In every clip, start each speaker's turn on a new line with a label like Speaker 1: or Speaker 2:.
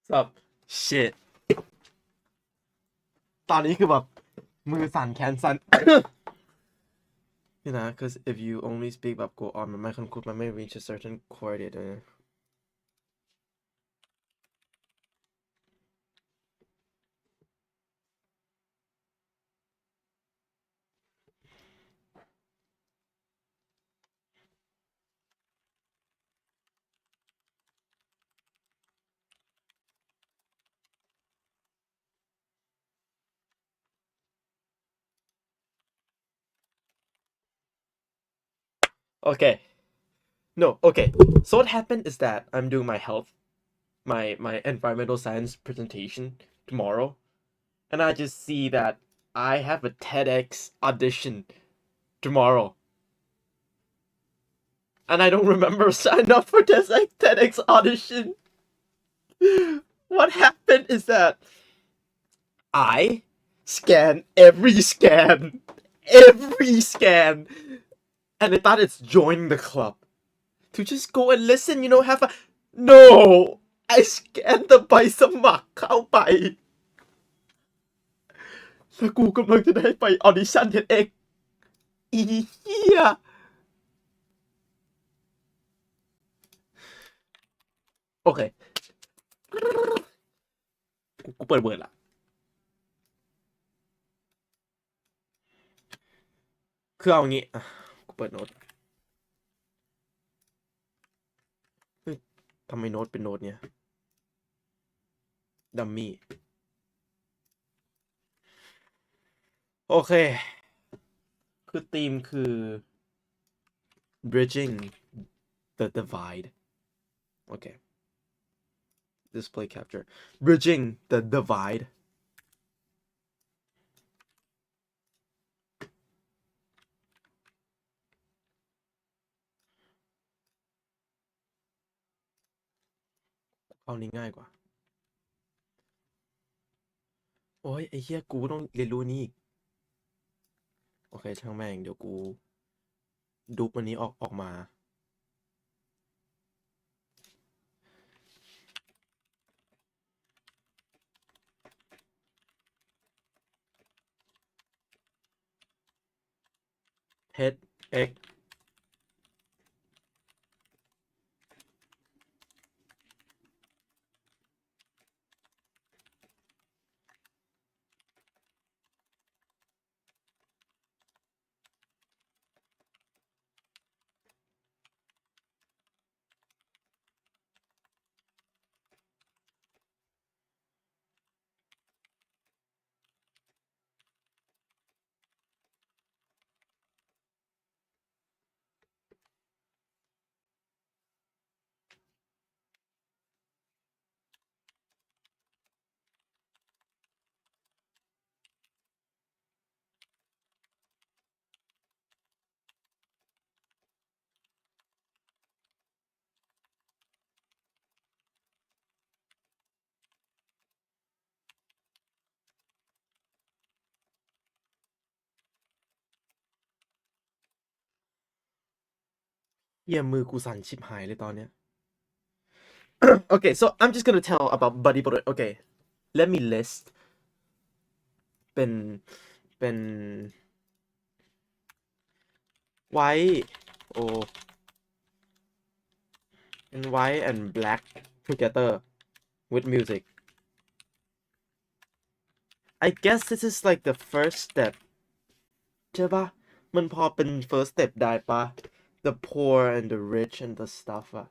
Speaker 1: Sup shit ตอนนี้คือแบบมือสั่นแขนสั่น you know because if you only speak แบบ go on มันไม่ reach a certain chord เลยนะ okay no okay so what happened is that I'm doing my my environmental science presentation tomorrow and I just see that I have a TEDx audition tomorrow and I don't remember signing up for this like TEDx audition. What happened is that I every scan, and I thought it's joining the club to just go and listen, have a no. I scanned the ใบสมัครเข้าไปแล้วกูกำลังจะได้ไปออดิชั่น TEDx อีเหี้ยโอเคกูเปิดเวิร์ดละคือเอางี้กูเปิดโน้ตเฮ้ยทำไมโน้ตเป็นโน้ตเนี่ยดัมมี่โอเคคือธีมคือ bridging the divide okay display capture bridging the divide เอานี้ง่ายกว่าโอ้ยไอ้เหี้ยกูต้องเรียนรู้นี้อีกโอเคช่างแม่งเดี๋ยวกูดูวันนี้ออกมา TEDx เหี้ยมือกูสั่นชิบหายเลยตอนเนี้ย okay so I'm just gonna tell about Buddy Builder okay let me list เป็นเป็น white oh and white and black together with music I guess this is like the first step ใช่ปะมันพอเป็น first step ได้ปะ the poor and the rich and the stuff อะ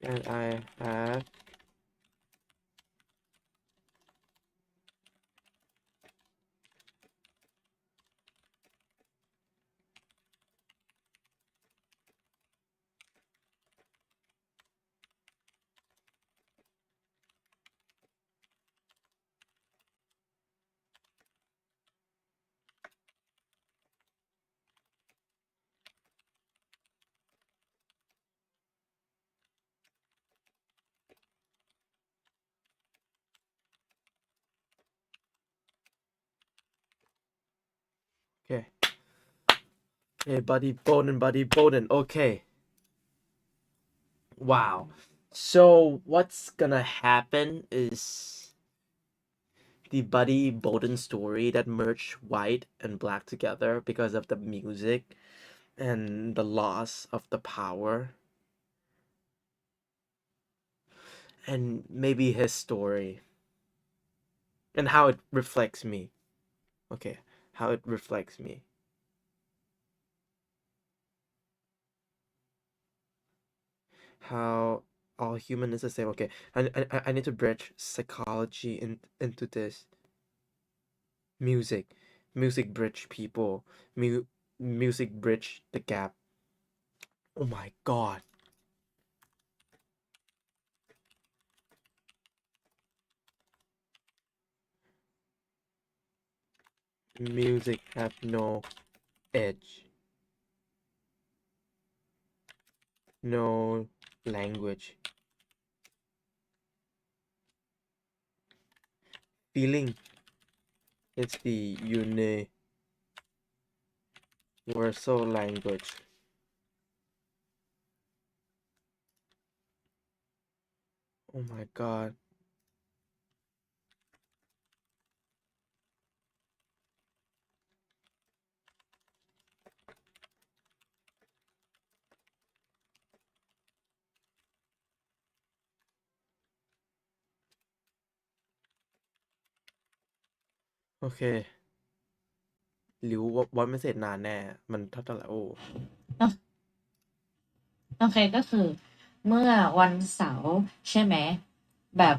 Speaker 1: and I have Hey, buddy Bowden. Okay. Wow. So what's gonna happen is the Buddy Bolden story that merged white and black together because of the music and the loss of the power, and maybe his story and how it reflects me. Okay, how it reflects me. How all human is the same. Okay, I need to bridge psychology into this. Music, music bridge people. Music bridge the gap. Oh my god. Music have no edge, no language. Feeling, it's the universal language. Oh my god.โอเคหลิววัดไม่เสร็จนานแน่มันเท่าไหร่โอ้
Speaker 2: โอโอเคก็คือเมื่อวันเสาร์ใช่ไหมแบบ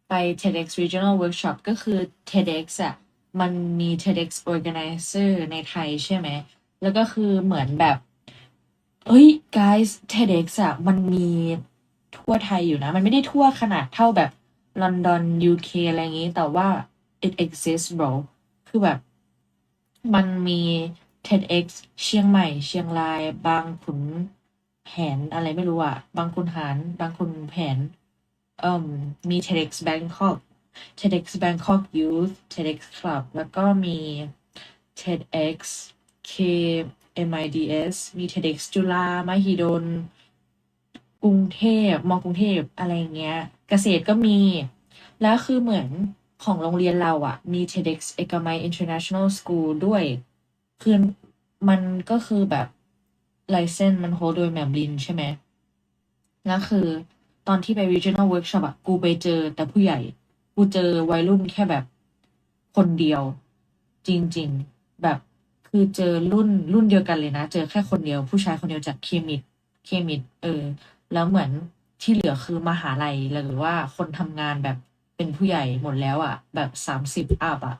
Speaker 2: ไป TEDx Regional Workshop ก็คือ TEDx อ่ะมันมี TEDx Organizer ในไทยใช่ไหมแล้วก็คือเหมือนแบบเอ้ย guys TEDx อ่ะมันมีทั่วไทยอยู่นะมันไม่ได้ทั่วขนาดเท่าแบบลอนดอน UK อะไรอย่างงี้แต่ว่า it exists bro คือแบบมันมี TEDx เชียงใหม่เชียงรายบางขุนแผนอะไรไม่รู้อะบางขุนหารบางขุนแผนมี TEDx Bangkok TEDx Bangkok Youth TEDx Club แล้วก็มี TEDx KMIDS มี TEDx จุฬามหิดลกรุงเทพมกรุงเทพอะไรอย่างเงี้ยเกษตรก็มีแล้วคือเหมือนของโรงเรียนเราอะมี TEDx เอกมัย International School ด้วยคือมันก็คือแบบ license มัน hold โดยแหม่มลินใช่ไหมแล้วคือตอนที่ไป regional workshop อะกูไปเจอแต่ผู้ใหญ่กูเจอวัยรุ่นแค่แบบคนเดียวจริงๆแบบคือเจอรุ่นเดียวกันเลยนะเจอแค่คนเดียวผู้ชายคนเดียวจากเคมิดแล้วเหมือนที่เหลือคือมหาลัยหรือว่าคนทำงานแบบเป็นผู้ใหญ่หมดแล้วอะแบบ30อัพอะ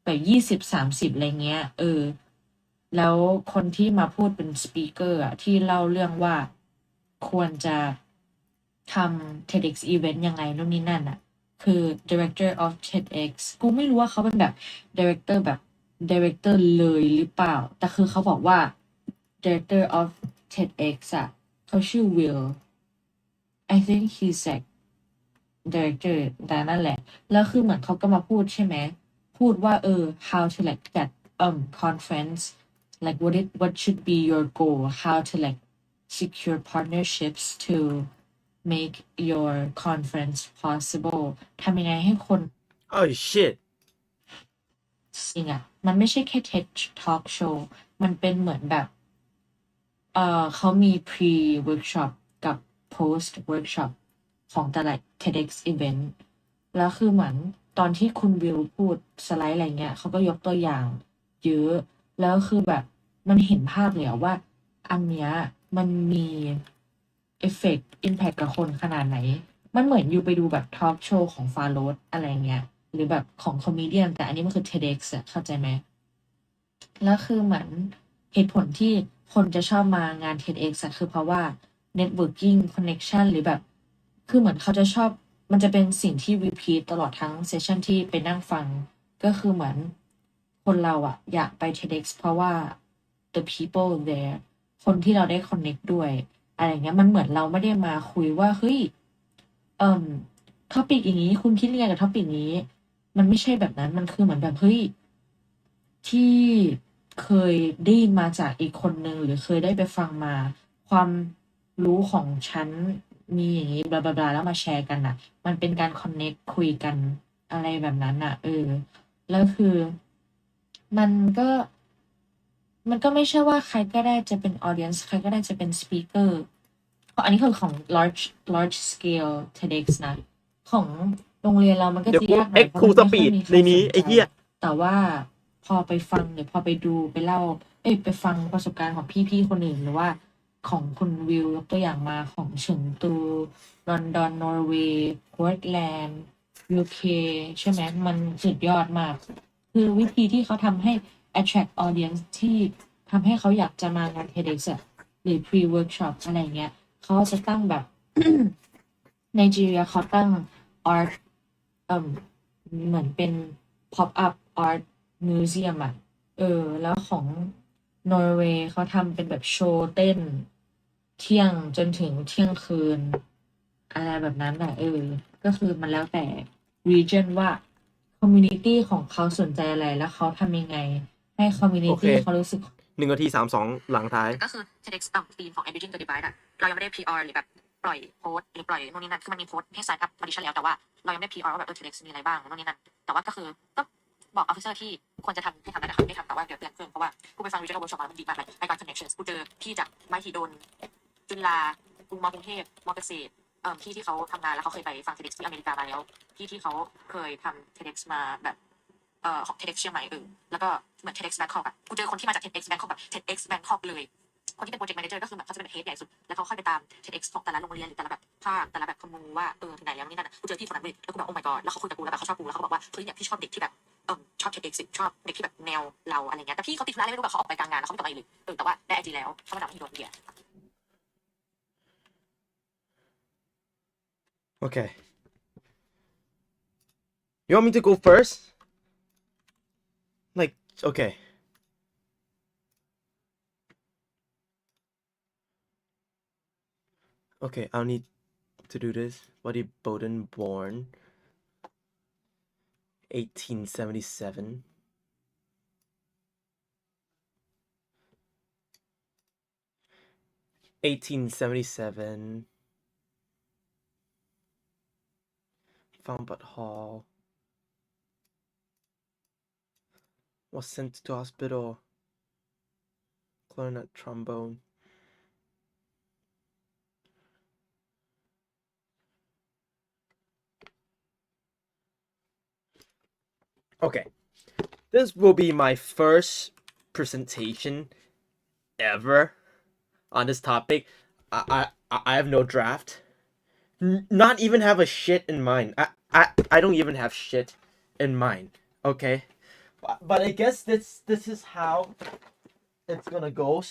Speaker 2: แบบ20-30อะไรเงี้ยแล้วคนที่มาพูดเป็นสปีกเกอร์อะที่เล่าเรื่องว่าควรจะทำ TEDx event ยังไงนู่นนี่นั่นอะคือ director of TEDx กูไม่รู้ว่าเขาเป็นแบบ director แบบ director เลยหรือเปล่าแต่คือเขาบอกว่า director of TEDx อะเขาชื่อ Will I think he's like director แต่นั่นแหละแล้วคือเหมือนเขาก็มาพูดใช่ไหมพูดว่าhow to like get conference like what should be your goal how to like secure partnerships to make your conference possible ทำยังไงให้คน
Speaker 1: oh shit
Speaker 2: จริงอะมันไม่ใช่แค่ TED Talk Show มันเป็นเหมือนแบบเขามี pre workshop กับ post workshop ของแต่ละ TEDx event แล้วคือเหมือนตอนที่คุณวิวพูดสไลด์อะไรเงี้ยเขาก็ยกตัวอย่างเยอะแล้วคือแบบมันเห็นภาพเลยอะว่าอันเนี้ยมันมีเอฟเฟกต์ impact กับคนขนาดไหน มันเหมือนอยู่ไปดูแบบทอล์กโชว์ของฟาโรสอะไรเงี้ยหรือแบบของคอมเมเดียนแต่อันนี้มันคือ TEDx อะเข้าใจไหมแล้วคือเหมือนเหตุผลที่คนจะชอบมางาน TEDx อะคือเพราะว่า networking connection หรือแบบคือเหมือนเขาจะชอบมันจะเป็นสิ่งที่ repeat ตลอดทั้งเซสชันที่ไปนั่งฟังก็คือเหมือนคนเราอะอยากไป TEDx เพราะว่า the people there คนที่เราได้ connect ด้วยอะไรเงี้ยมันเหมือนเราไม่ได้มาคุยว่าเฮ้ย เอ่อ topic อย่างงี้คุณคิดยังไงกับ topic นี้มันไม่ใช่แบบนั้นมันคือเหมือนแบบเฮ้ยที่ เคยได้ยินมาจากอีกคนหนึ่งหรือเคยได้ไปฟังมา ความรู้ของฉันมีอย่างนี้บลาบลาบลาแล้วมาแชร์กันอ่ะ มันเป็นการคอนเน็กคุยกันอะไรแบบนั้นอ่ะแล้วคือมันก็มันก็ไม่ใช่ว่าใครก็ได้จะเป็น audience ใครก็ได้จะเป็น speaker เพราะอันนี้คือของ large scale TEDx นะ ของโรงเรียนเรามันก็
Speaker 1: เดี๋ยว
Speaker 2: จะ
Speaker 1: กู
Speaker 2: ยากหน่
Speaker 1: เอ็
Speaker 2: อย
Speaker 1: ก
Speaker 2: เพราะ
Speaker 1: คู
Speaker 2: มัน
Speaker 1: ส
Speaker 2: ไม่ค่
Speaker 1: ปี
Speaker 2: อย
Speaker 1: ด
Speaker 2: มีใค
Speaker 1: ใน
Speaker 2: รส
Speaker 1: นี้
Speaker 2: น
Speaker 1: ไอ้
Speaker 2: ใจ
Speaker 1: เหี้ย
Speaker 2: แต่ว่าพอไปฟังหรือพอไปดูไปเล่า ไปฟังประสบการณ์ของพี่ๆคนอื่น หรือว่าของคุณวิวยกตัวอย่างมาของเฉิงตู ลอนดอน นอร์เวย์ โพร์ตแลนด์ UK ใช่ไหม มันสุดยอดมาก คือวิธีที่เขาทำให้ attract audience ที่ทำให้เขาอยากจะมางาน TEDx อะหรือ pre workshop อะไรเงี้ย เขาจะตั้งแบบ ไนจีเรียเขาตั้ง art เหมือนเป็น pop up art museum อะแล้วของนอร์เวย์เขาทำเป็นแบบโชว์เต้น เที่ยงจนถึงเที่ยงคืน อะไรแบบนั้นน่ะก็คือมันแล้วแต่ region ว่า community ของเขาสนใจอะไร แล้วเขาทำยังไง ให้
Speaker 1: โอเค
Speaker 2: community เขารู้สึก
Speaker 1: 1 นาที 32 หลังท้าย
Speaker 3: ก็คือ TEDx ธีมของ Bridging the Divide อะเรายังไม่ได้ PR หรือแบบปล่อยโพสต์หรือปล่อยนู่นนี่นั่นคือมันมีโพสต์ให้ sign up audition แล้วแต่ว่าเรายังไม่ได้ PR ว่าแบบTEDx มีอะไรบ้างนู่นนี่นั่นแต่ว่าก็คือก็บอก officer ที่ควรจะทำให้ทำได้นะคะไม่ทำแต่ว่าเดี๋ยวเตือนเพื่อนเพราะว่ากูไปฟัง regional workshop มาแล้วมันดีมากเลย I got connections กูเจอพี่จากมหิดลจุฬากรุงเทพมอเกษตรพี่ที่เขาทำงานแล้วเขาเคยไปฟัง TEDx ที่อเมริกามาแล้วพี่ที่เขาเคยทำ TEDx มาแบบของ TEDx เชียงใหม่แล้วก็เหมือน TEDx Bangkok อะกูเจอคนที่มาจาก TEDx Bangkok แบบ TEDx Bangkok เลยคนที่เป็นโปรเจกต์แมเนเจอร์ก็คือแบบเขาจะเป็นเฮดใหญ่สุดแล้วเขาค่อยไปตาม TEDx ของแต่ละโรงเรียนหรือแต่ละแบบภาคแต่ละแบบคอมมูว่าถึงไหนแล้วนี่นั่นกูเจอพี่คนนั้นเลยแล้วกูแบบโอ้ my god แล้วเขาคุยกับกูแล้วแบบเขาชอบกูแล้วเขาบอกว่าเฮ้ยเนี่ยพี่ชอบเด็กที่แบบชอบ TEDx ชอบเด็กที่แบบแนวเราอะไรเงี้ยแต่พี่เขาติดธุระอะไรไม่รู้แบบเขาออกไปกลางงานแล้วเขาไม่กลับมาอีกเลยแต่ว่าได้ IG แล้วเขามาจากที่โดนเดีย
Speaker 1: Okay. You want me to go first? Like, okay. Okay, I'll need to do this. Buddy Bowden born 1877. Found Hall. Was sent to hospital. Clarinet trombone. Okay. This will be my first presentation ever on this topic. I have no draft. Not even have a shit in mind. I don't even have shit in mind. Okay, but I guess this is how it's gonna go.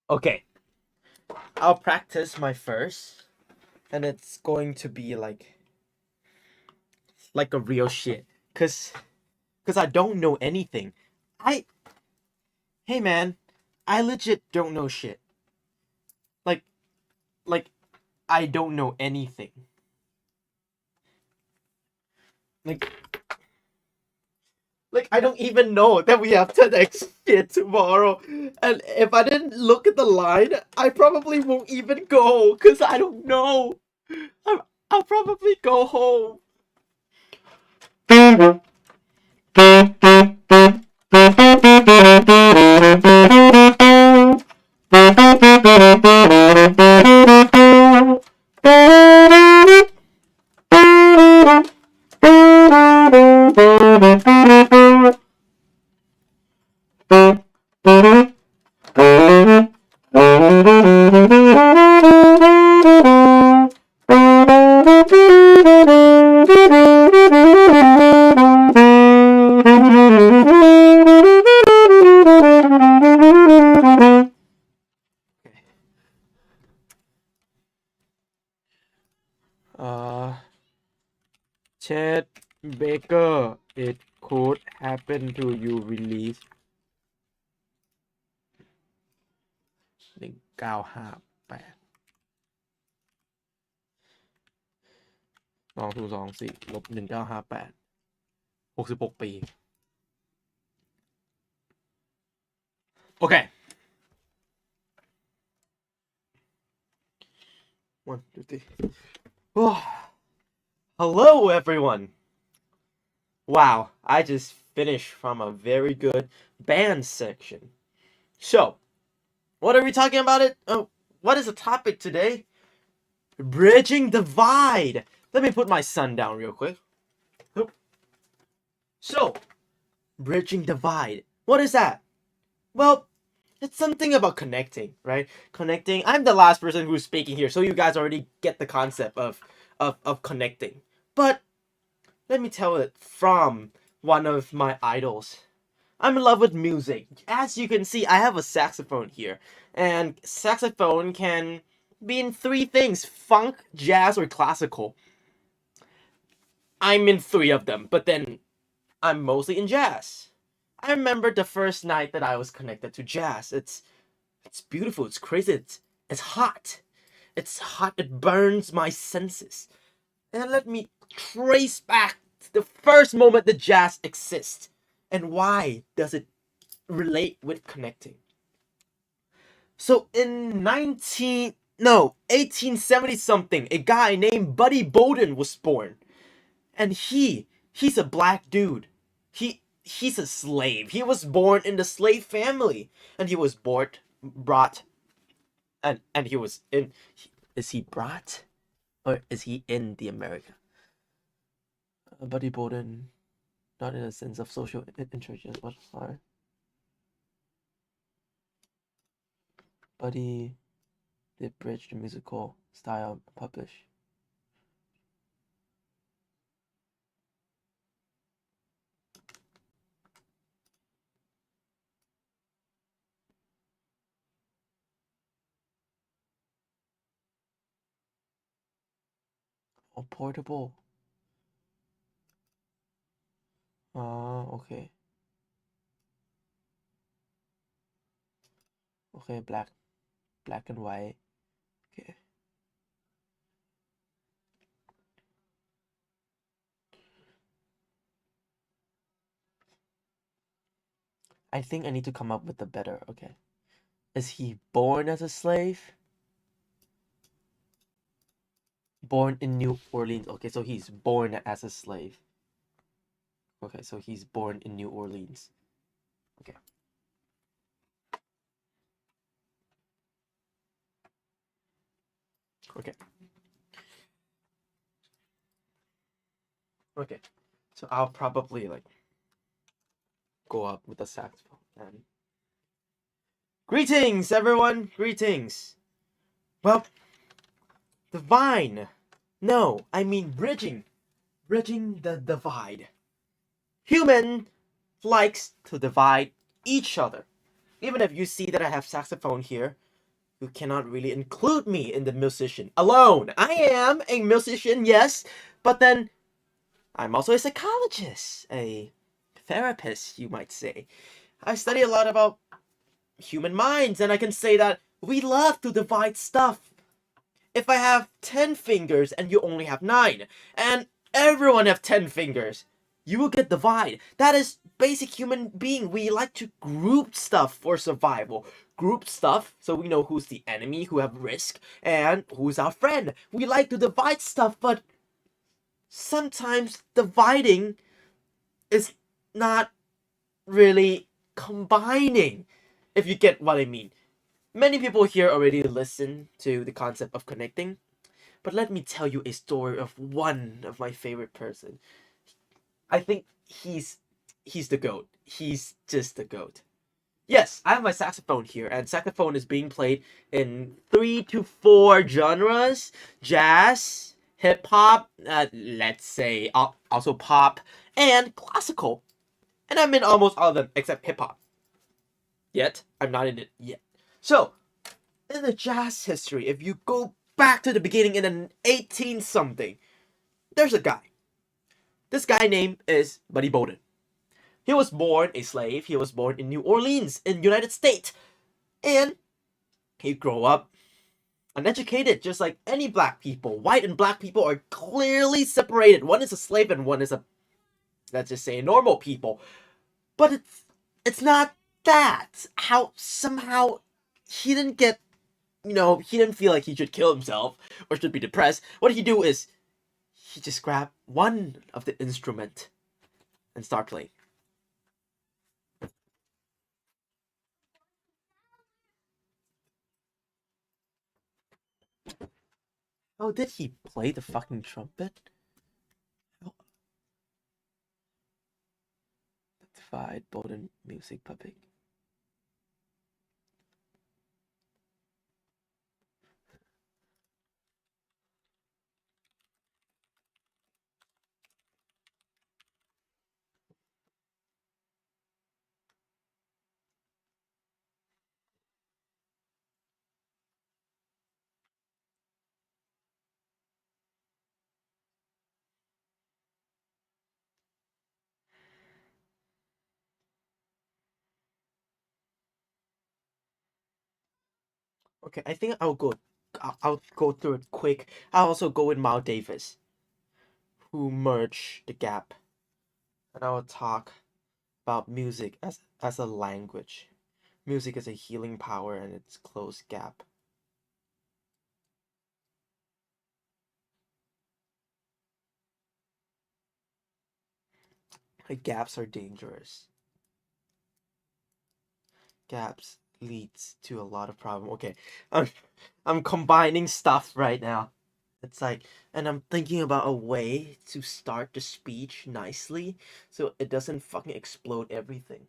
Speaker 1: Okay. I'll practice my first, and it's going to be like a real shit, cause I don't know anything. Hey man, I legit don't know shit. Like like I don't know anything. Like I don't even know that we have TEDx shit tomorrow. And if I didn't look at the line, I probably won't even go, cause I don't know. I'll probably go home. Chet Baker, it could happen to you release 1958 2024ลบ1958 66 ปี Okay. 1, 2, 3. Oh. Hello, everyone. Wow, I just finished from a very good band section. So, what are we talking about it? Oh, what is the topic today? Bridging divide. Let me put my son down real quick. So, bridging divide. What is that? Well, it's something about connecting, right? Connecting. I'm the last person who's speaking here, so you guys already get the concept of connecting. But let me tell it from one of my idols. I'm in love with music. As you can see, I have a saxophone here. And saxophone can be in 3 things: funk, jazz, or classical. I'm in 3 of them, but then I'm mostly in jazz. I remember the first night that I was connected to jazz. It's beautiful, it's crazy, it's hot. It's hot, it burns my senses. And let me trace back to the first moment that jazz exists. And why does it relate with connecting? So in 1870 something, a guy named Buddy Bolden was born. And he's a black dude. He's a slave. He was born in the slave family. And he was brought, and he was in, is he brought? Or is he in the America? Buddy Bolden, not in a sense of social interest, but sorry. Buddy did bridge the musical style publish. Oh, portable. Okay. Okay, black and white. Okay. I think I need to come up with a better. Okay. Is he born as a slave? Born in New Orleans. Okay, so he's born as a slave. Okay, so he's born in New Orleans. Okay. Okay. Okay. So I'll probably like go up with the saxophone and greetings, everyone. Greetings. Well, divine. No, I mean bridging the divide. Human likes to divide each other. Even if you see that I have saxophone here, you cannot really include me in the musician alone. I am a musician, yes, but then I'm also a psychologist, a therapist, you might say. I study a lot about human minds, and I can say that we love to divide stuff. If I have 10 fingers and you only have 9, and everyone have 10 fingers, you will get divide. That is basic human being. We like to group stuff for survival. Group stuff so we know who's the enemy, who have risk, and who's our friend. We like to divide stuff, but sometimes dividing is not really combining, if you get what I mean. Many people here already listen to the concept of connecting, but let me tell you a story of one of my favorite person. I think he's the GOAT. He's just the GOAT. Yes, I have my saxophone here, and saxophone is being played in 3 to 4 genres: jazz, hip hop, let's say also pop, and classical. And I'm in almost all of them except hip hop. Yet, I'm not in it yet. So, in the jazz history, if you go back to the beginning in the 18 something, there's a guy. This guy name is Buddy Bolden. He was born a slave. He was born in New Orleans in United States. And he grew up uneducated, just like any black people. White and black people are clearly separated. One is a slave and one is a, let's just say, normal people. But it's not that. How somehow he didn't get, he didn't feel like he should kill himself or should be depressed. What he do is he just grab one of the instrument and start playing. Oh, did he play the fucking trumpet? Divide Bolden music puppet. Okay, I think I'll go through it quick. I'll also go with Miles Davis, who merged the gap, and I will talk about music as a language. Music is a healing power and its closed gap. Gaps are dangerous. Gaps leads to a lot of problem. Okay, I'm combining stuff right now. It's like, and I'm thinking about a way to start the speech nicely so it doesn't fucking explode everything.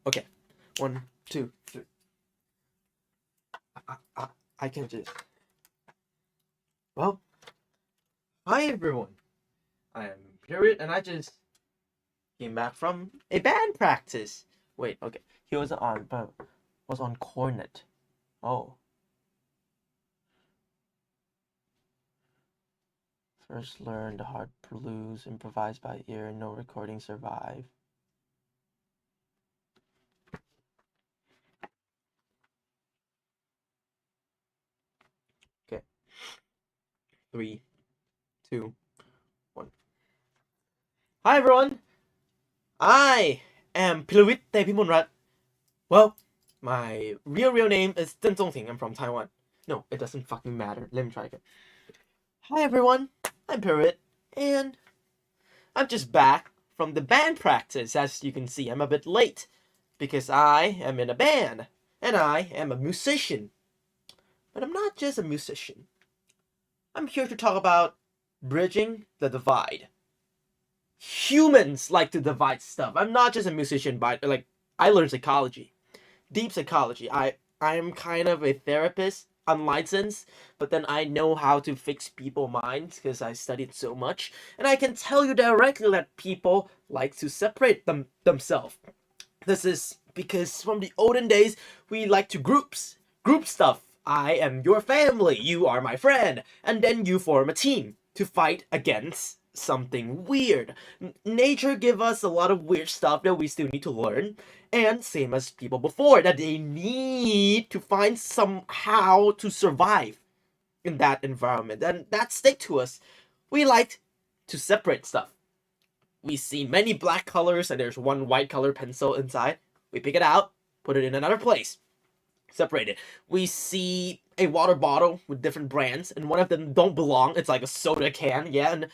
Speaker 1: Okay, 1, 2, 3. I can just. Well, hi everyone. I am Period, and I just came back from a band practice. Wait, okay, he was on cornet. Oh. First learned the hard blues, improvised by ear, no recording survive. Okay. 3, 2, 1. Hi everyone! I am Pilawit Tepimonrat. Well, my real name is Zheng Zongting. I'm from Taiwan. No, it doesn't fucking matter. Let me try again. Hi everyone, I'm Pilawit, and I'm just back from the band practice. As you can see, I'm a bit late because I am in a band and I am a musician. But I'm not just a musician. I'm here to talk about bridging the divide. Humans like to divide stuff. I'm not just a musician, but like I learned psychology, deep psychology. I I'm kind of a therapist, unlicensed, but then I know how to fix people's minds because I studied so much, and I can tell you directly that people like to separate themselves. This is because from the olden days, we like to group stuff. I am your family, you are my friend, and then you form a team to fight against something weird. Nature give us a lot of weird stuff that we still need to learn, and same as people before, that they need to find somehow to survive in that environment, and that stick to us. We like to separate stuff. We see many black colors and there's one white color pencil inside. We pick it out, put it in another place, separate it. We see a water bottle with different brands and one of them don't belong. It's like a soda can, yeah, and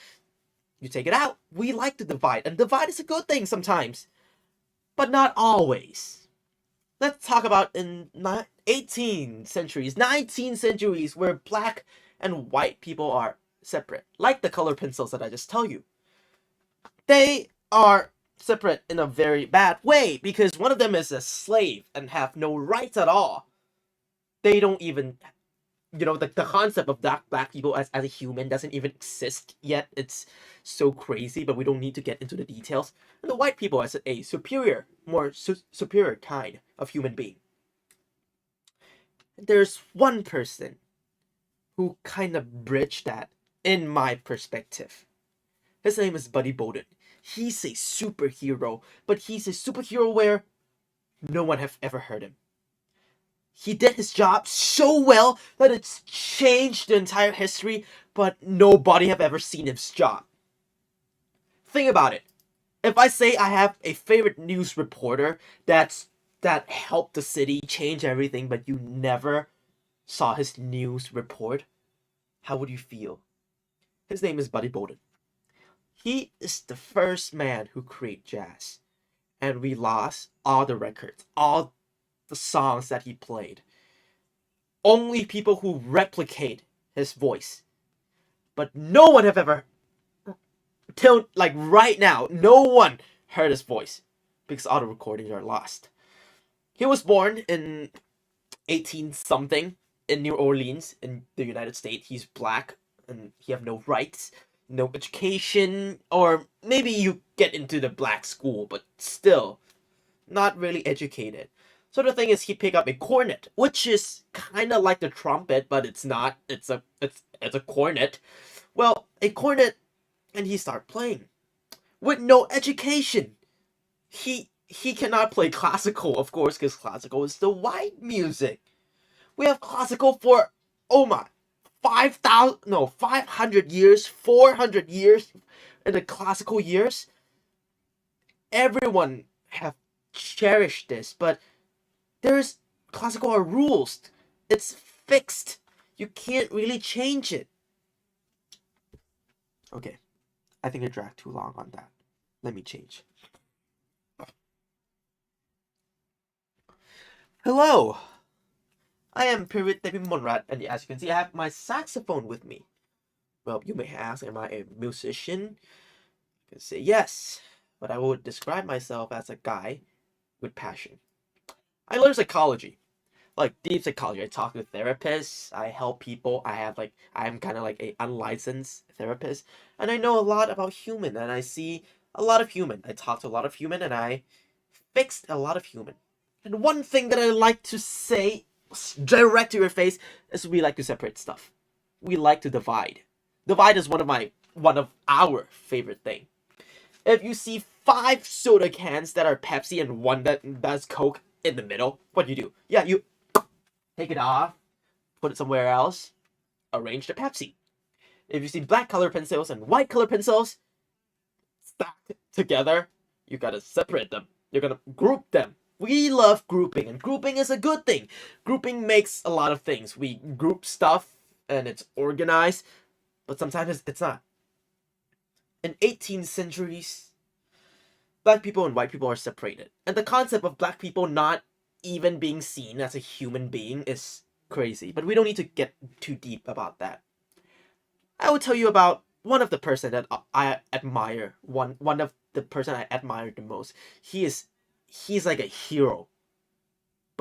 Speaker 1: you take it out. We like to divide, and divide is a good thing sometimes, but not always. Let's talk about in 18th centuries, 19th centuries, where black and white people are separate, like the color pencils that I just tell you. They are separate in a very bad way because one of them is a slave and have no rights at all. They don't even, the concept of black people as a human doesn't even exist yet. It's so crazy, but we don't need to get into the details. And the white people as a superior, more superior kind of human being. There's one person who kind of bridged that in my perspective. His name is Buddy Bolden. He's a superhero, but he's a superhero where no one have ever heard him. He did his job so well that it's changed the entire history, but nobody have ever seen his job. Think about it. If I say I have a favorite news reporter that helped the city change everything, but you never saw his news report, how would you feel? His name is Buddy Bolden. He is the first man who created jazz, and we lost all the records, all the songs that he played. Only people who replicate his voice. But no one have ever, till like right now, no one heard his voice because all the recordings are lost. He was born in 18 something in New Orleans in the United States. He's black and he have no rights, no education, or maybe you get into the black school, but still not really educated. So the thing is, he picked up a cornet, which is kind of like the trumpet, but it's not. It's a cornet. Well, a cornet, and he started playing with no education. He cannot play classical, of course, because classical is the white music. We have classical for, oh my, 500 years, 400 years in the classical years. Everyone have cherished this, but there's classical are rules. It's fixed. You can't really change it. Okay, I think I dragged too long on that. Let me change. Hello, I am Pirit Devi Monrad, and as you can see, I have my saxophone with me. Well, you may ask, am I a musician? I can say yes, but I would describe myself as a guy with passion. I learned psychology, like deep psychology. I talk to therapists, I help people. I'm kind of like a unlicensed therapist, and I know a lot about human, and I see a lot of human. I talk to a lot of human, and I fixed a lot of human. And one thing that I like to say direct to your face is we like to separate stuff. We like to divide. Divide is one of our favorite thing. If you see 5 soda cans that are Pepsi and one that's Coke in the middle, what do? Yeah, you take it off, put it somewhere else, arrange the Pepsi. If you see black color pencils and white color pencils stacked together, you gotta separate them. You're gonna group them. We love grouping, and grouping is a good thing. Grouping makes a lot of things. We group stuff, and it's organized, but sometimes it's not. In 18th centuries, black people and white people are separated. And the concept of black people not even being seen as a human being is crazy, but we don't need to get too deep about that. I will tell you about one of the person that I admire, one of the person I admire the most. He's like a hero,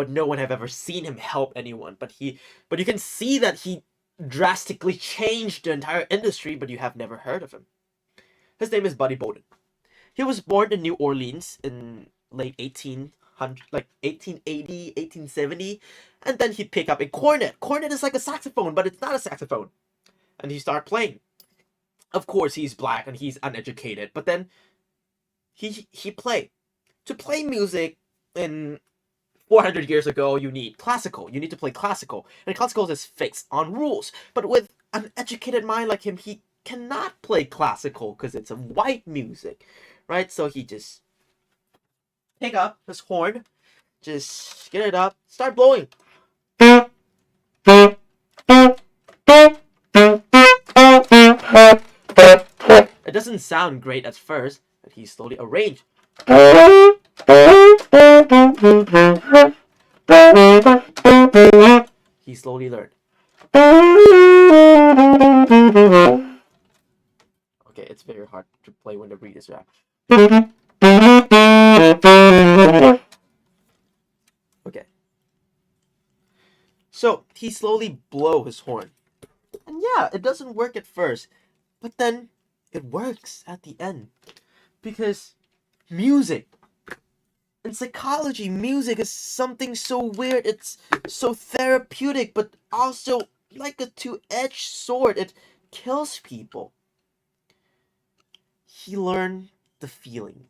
Speaker 1: but no one have ever seen him help anyone. But you can see that he drastically changed the entire industry, but you have never heard of him. His name is Buddy Bolden. He was born in New Orleans in late 1800, like 1880, 1870, and then he picked up a cornet. Cornet is like a saxophone, but it's not a saxophone. And he started playing. Of course, he's black and he's uneducated, but then he played. To play music in 400 years ago, you need classical. You need to play classical. And classical is fixed on rules. But with an educated mind like him, he cannot play classical because it's a white music, right? So he just pick up his horn, just get it up, start blowing. It doesn't sound great at first, but he slowly arranged. He slowly learned. Okay, it's very hard to play when the beat is rap. Okay. So he slowly blow his horn. And yeah, it doesn't work at first, but then it works at the end. Because music, in psychology, music is something so weird. It's so therapeutic, but also like a two-edged sword. It kills people. He learned the feeling.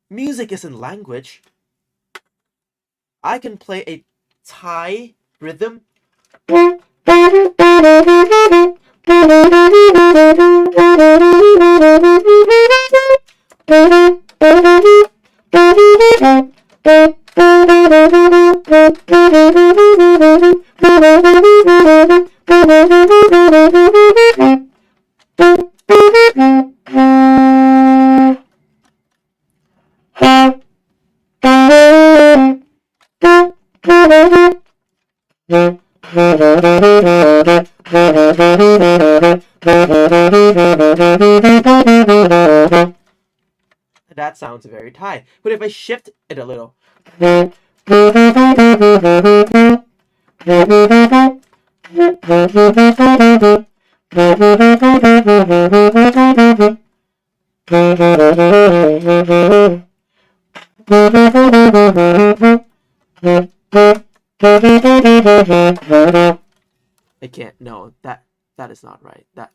Speaker 1: Music isn't language. I can play a Thai rhythm. That sounds very Thai. But if I shift it a little. I can't. No, that is not right. That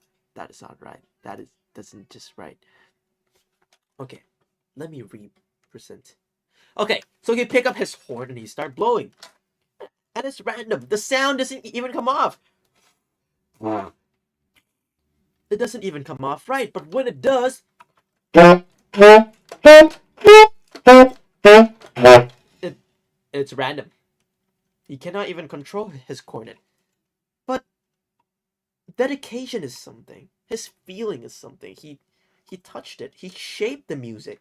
Speaker 1: is not right. Doesn't just right. Okay, let me represent. Okay, so he pick up his horn and he start blowing, and it's random. The sound doesn't even come off. It doesn't even come off right. But when it does, it's random. He cannot even control his cornet. But dedication is something. His feeling is something. He touched it. He shaped the music.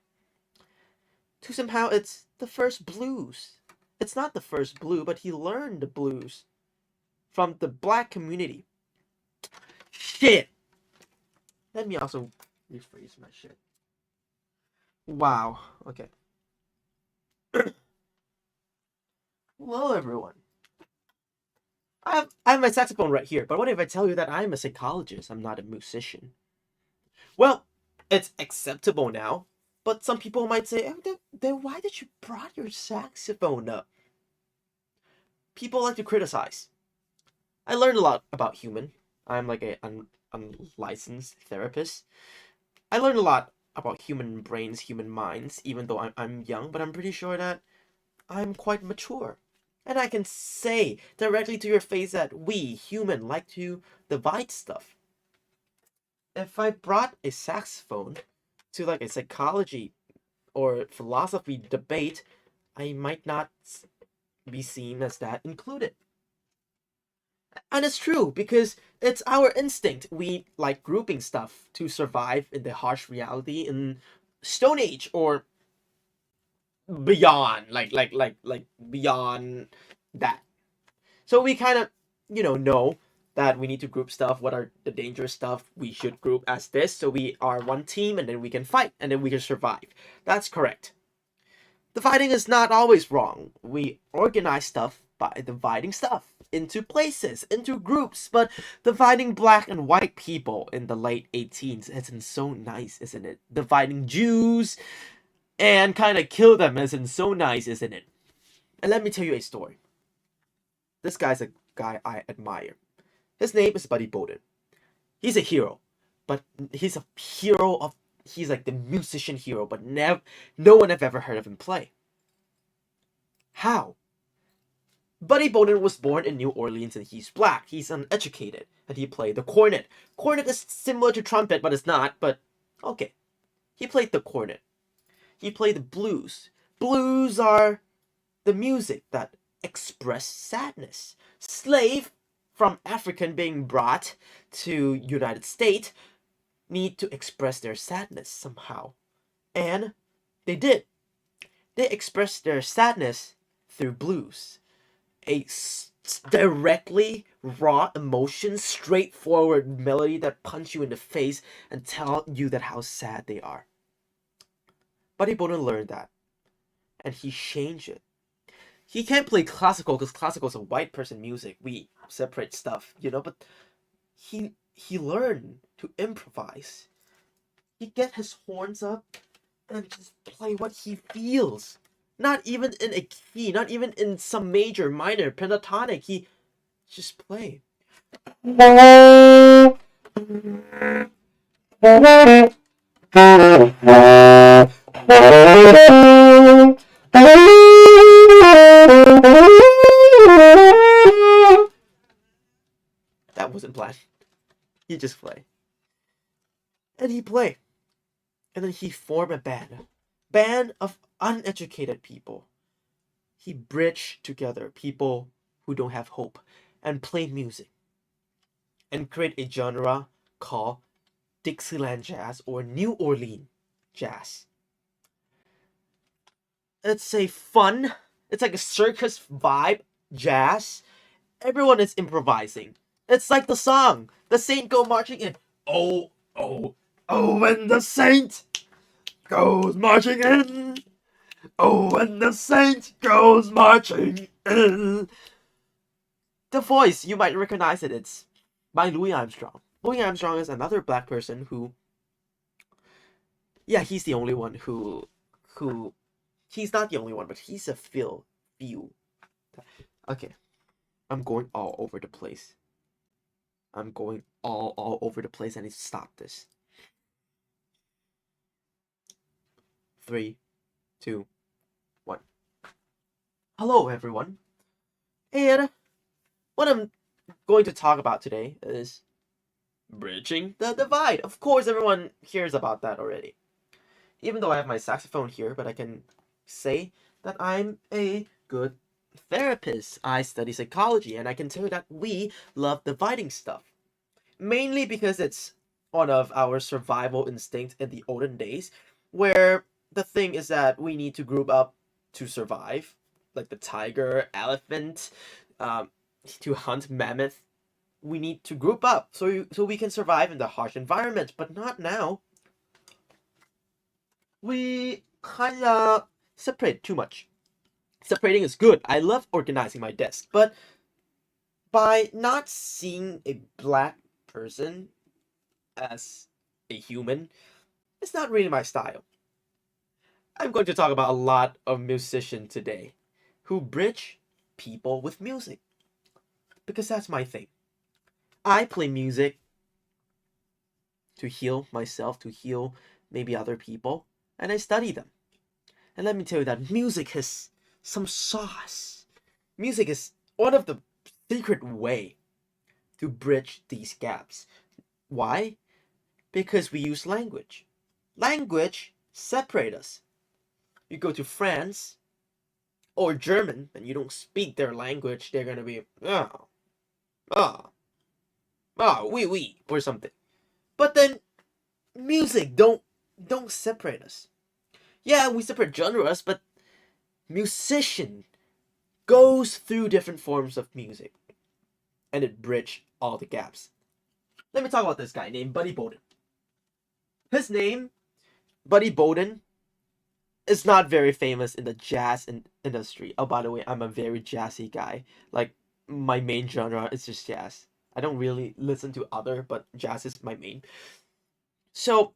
Speaker 1: To somehow it's the first blues. It's not the first blue, but he learned the blues from the black community. Shit. Let me also rephrase my shit. Wow. Okay. Hello, everyone. I have my saxophone right here, but what if I tell you that I'm a psychologist? I'm not a musician. Well, it's acceptable now, but some people might say, oh, then why did you brought your saxophone up? People like to criticize. I learned a lot about human. I'm like a unlicensed therapist. I learned a lot about human brains, human minds, even though I'm young, but I'm pretty sure that I'm quite mature. And I can say directly to your face that we, human, like to divide stuff. If I brought a saxophone to like a psychology or philosophy debate, I might not be seen as that included. And it's true, because it's our instinct. We like grouping stuff to survive in the harsh reality in Stone Age or beyond, like beyond that. So we kind of, know that we need to group stuff. What are the dangerous stuff we should group as this, so we are one team and then we can fight and then we can survive. That's correct. Dividing is not always wrong. We organize stuff by dividing stuff into places, into groups, but dividing black and white people in the late 18s isn't so nice, isn't it? Dividing Jews and kind of kill them isn't so nice, isn't it? And let me tell you a story. This guy's a guy I admire. His name is Buddy Bolden. He's a hero, but he's a hero of he's like the musician hero, but no one have ever heard of him play. How? Buddy Bolden was born in New Orleans and he's black. He's uneducated and he played the cornet. Cornet is similar to trumpet, but it's not. But okay, he played the cornet. He played the blues. Blues are the music that express sadness. Slave from African being brought to United States need to express their sadness somehow. And they did. They expressed their sadness through blues. A directly raw emotion, straightforward melody that punch you in the face and tell you that how sad they are. Buddy Bolden learned that. And he changed it. He can't play classical because classical is a white person music. We separate stuff, but he learned to improvise. He get his horns up and just play what he feels. Not even in a key, not even in some major, minor, pentatonic. He just play. That wasn't planned. He just play. And he play. And then he formed a band. Band of uneducated people. He bridged together people who don't have hope and play music. And create a genre called Dixieland Jazz or New Orleans Jazz. It's a fun, it's like a circus vibe jazz. Everyone is improvising. It's like the song, the saint go marching in. Oh, oh, oh, when the saint goes marching in. Oh, when the saint goes marching in. The voice, you might recognize it. It's by Louis Armstrong. Louis Armstrong is another black person who, yeah, he's the only one who, he's not the only one, but he's a few. Okay, I'm going all over the place. I'm going all over the place. I need to stop this. 3, 2, 1. Hello, everyone. And what I'm going to talk about today is bridging the divide. Of course, everyone hears about that already. Even though I have my saxophone here, but I can say that I'm a good therapist. I study psychology, and I can tell you that we love dividing stuff. Mainly because it's one of our survival instincts in the olden days, where the thing is that we need to group up to survive, like the tiger, elephant, to hunt mammoth. We need to group up so we can survive in the harsh environment, but not now. We kinda separate too much. Separating is good. I love organizing my desk, but by not seeing a black person as a human, it's not really my style. I'm going to talk about a lot of musicians today who bridge people with music, because that's my thing. I play music to heal myself, to heal maybe other people, and I study them. And let me tell you that music has some sauce. Music is one of the secret way to bridge these gaps. Why? Because we use language. Language separates us. You go to France or German and you don't speak their language, they're gonna be oui, or something. But then music don't separate us. Yeah, we separate genres, but musician goes through different forms of music and it bridge all the gaps. Let me talk about this guy named Buddy Bolden. His name, Buddy Bolden, is not very famous in the jazz industry. Oh, by the way, I'm a very jazzy guy. Like, my main genre is just jazz. I don't really listen to other, but jazz is my main. So,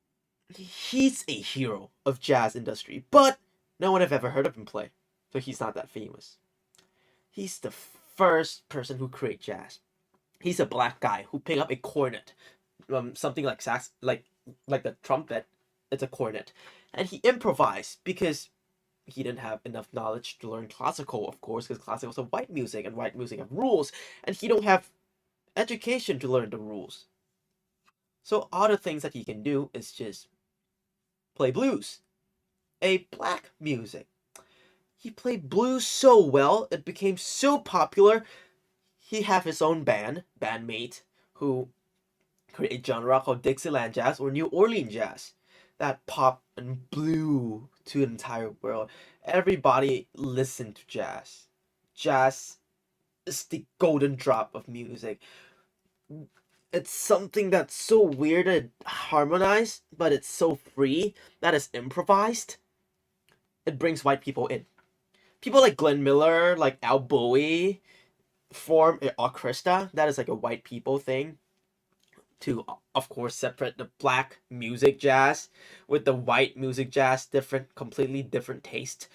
Speaker 1: he's a hero of jazz industry, but no one have ever heard of him play. So he's not that famous. He's the first person who created jazz. He's a black guy who picked up a cornet, something like sax, like the trumpet. It's a cornet, and he improvised because he didn't have enough knowledge to learn classical, of course, because classical was a white music, and white music have rules, and he don't have education to learn the rules. So all the things that he can do is just play blues, a black music. He played blues so well, it became so popular. He have his own bandmate, who create a genre called Dixieland jazz or New Orleans jazz that pop and blew to the entire world. Everybody listened to jazz. Jazz is the golden drop of music. It's something that's so weird and harmonized, but it's so free that it's improvised. It brings white people in. People like Glenn Miller, like Al Bowie, form an orchestra. That is like a white people thing. To, of course, separate the black music jazz with the white music jazz, completely different taste.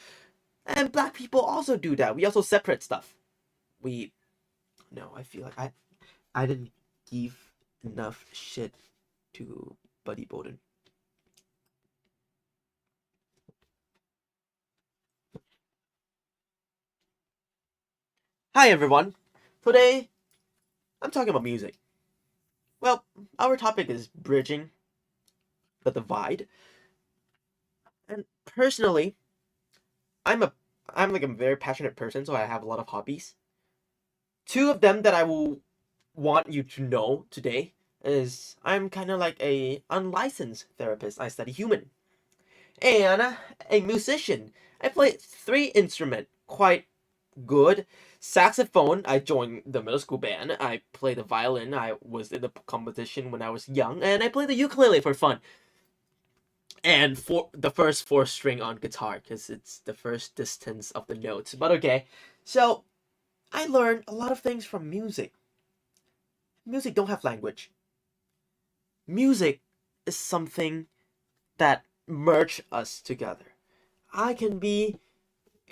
Speaker 1: And black people also do that. We also separate stuff. No, I feel like I didn't give enough shit to Buddy Bolden. Hi everyone. Today, I'm talking about music. Well, our topic is bridging the divide. And personally, I'm like a very passionate person, so I have a lot of hobbies. Two of them that I will want you to know today is I'm kind of like a unlicensed therapist. I study human. And a musician. I play 3 instruments quite good. Saxophone, I joined the middle school band. I play the violin. I was in the competition when I was young, and I play the ukulele for fun. And for the first 4 string on guitar, because it's the first distance of the notes. But okay, so I learned a lot of things from music. Music don't have language. Music is something that merge us together. I can be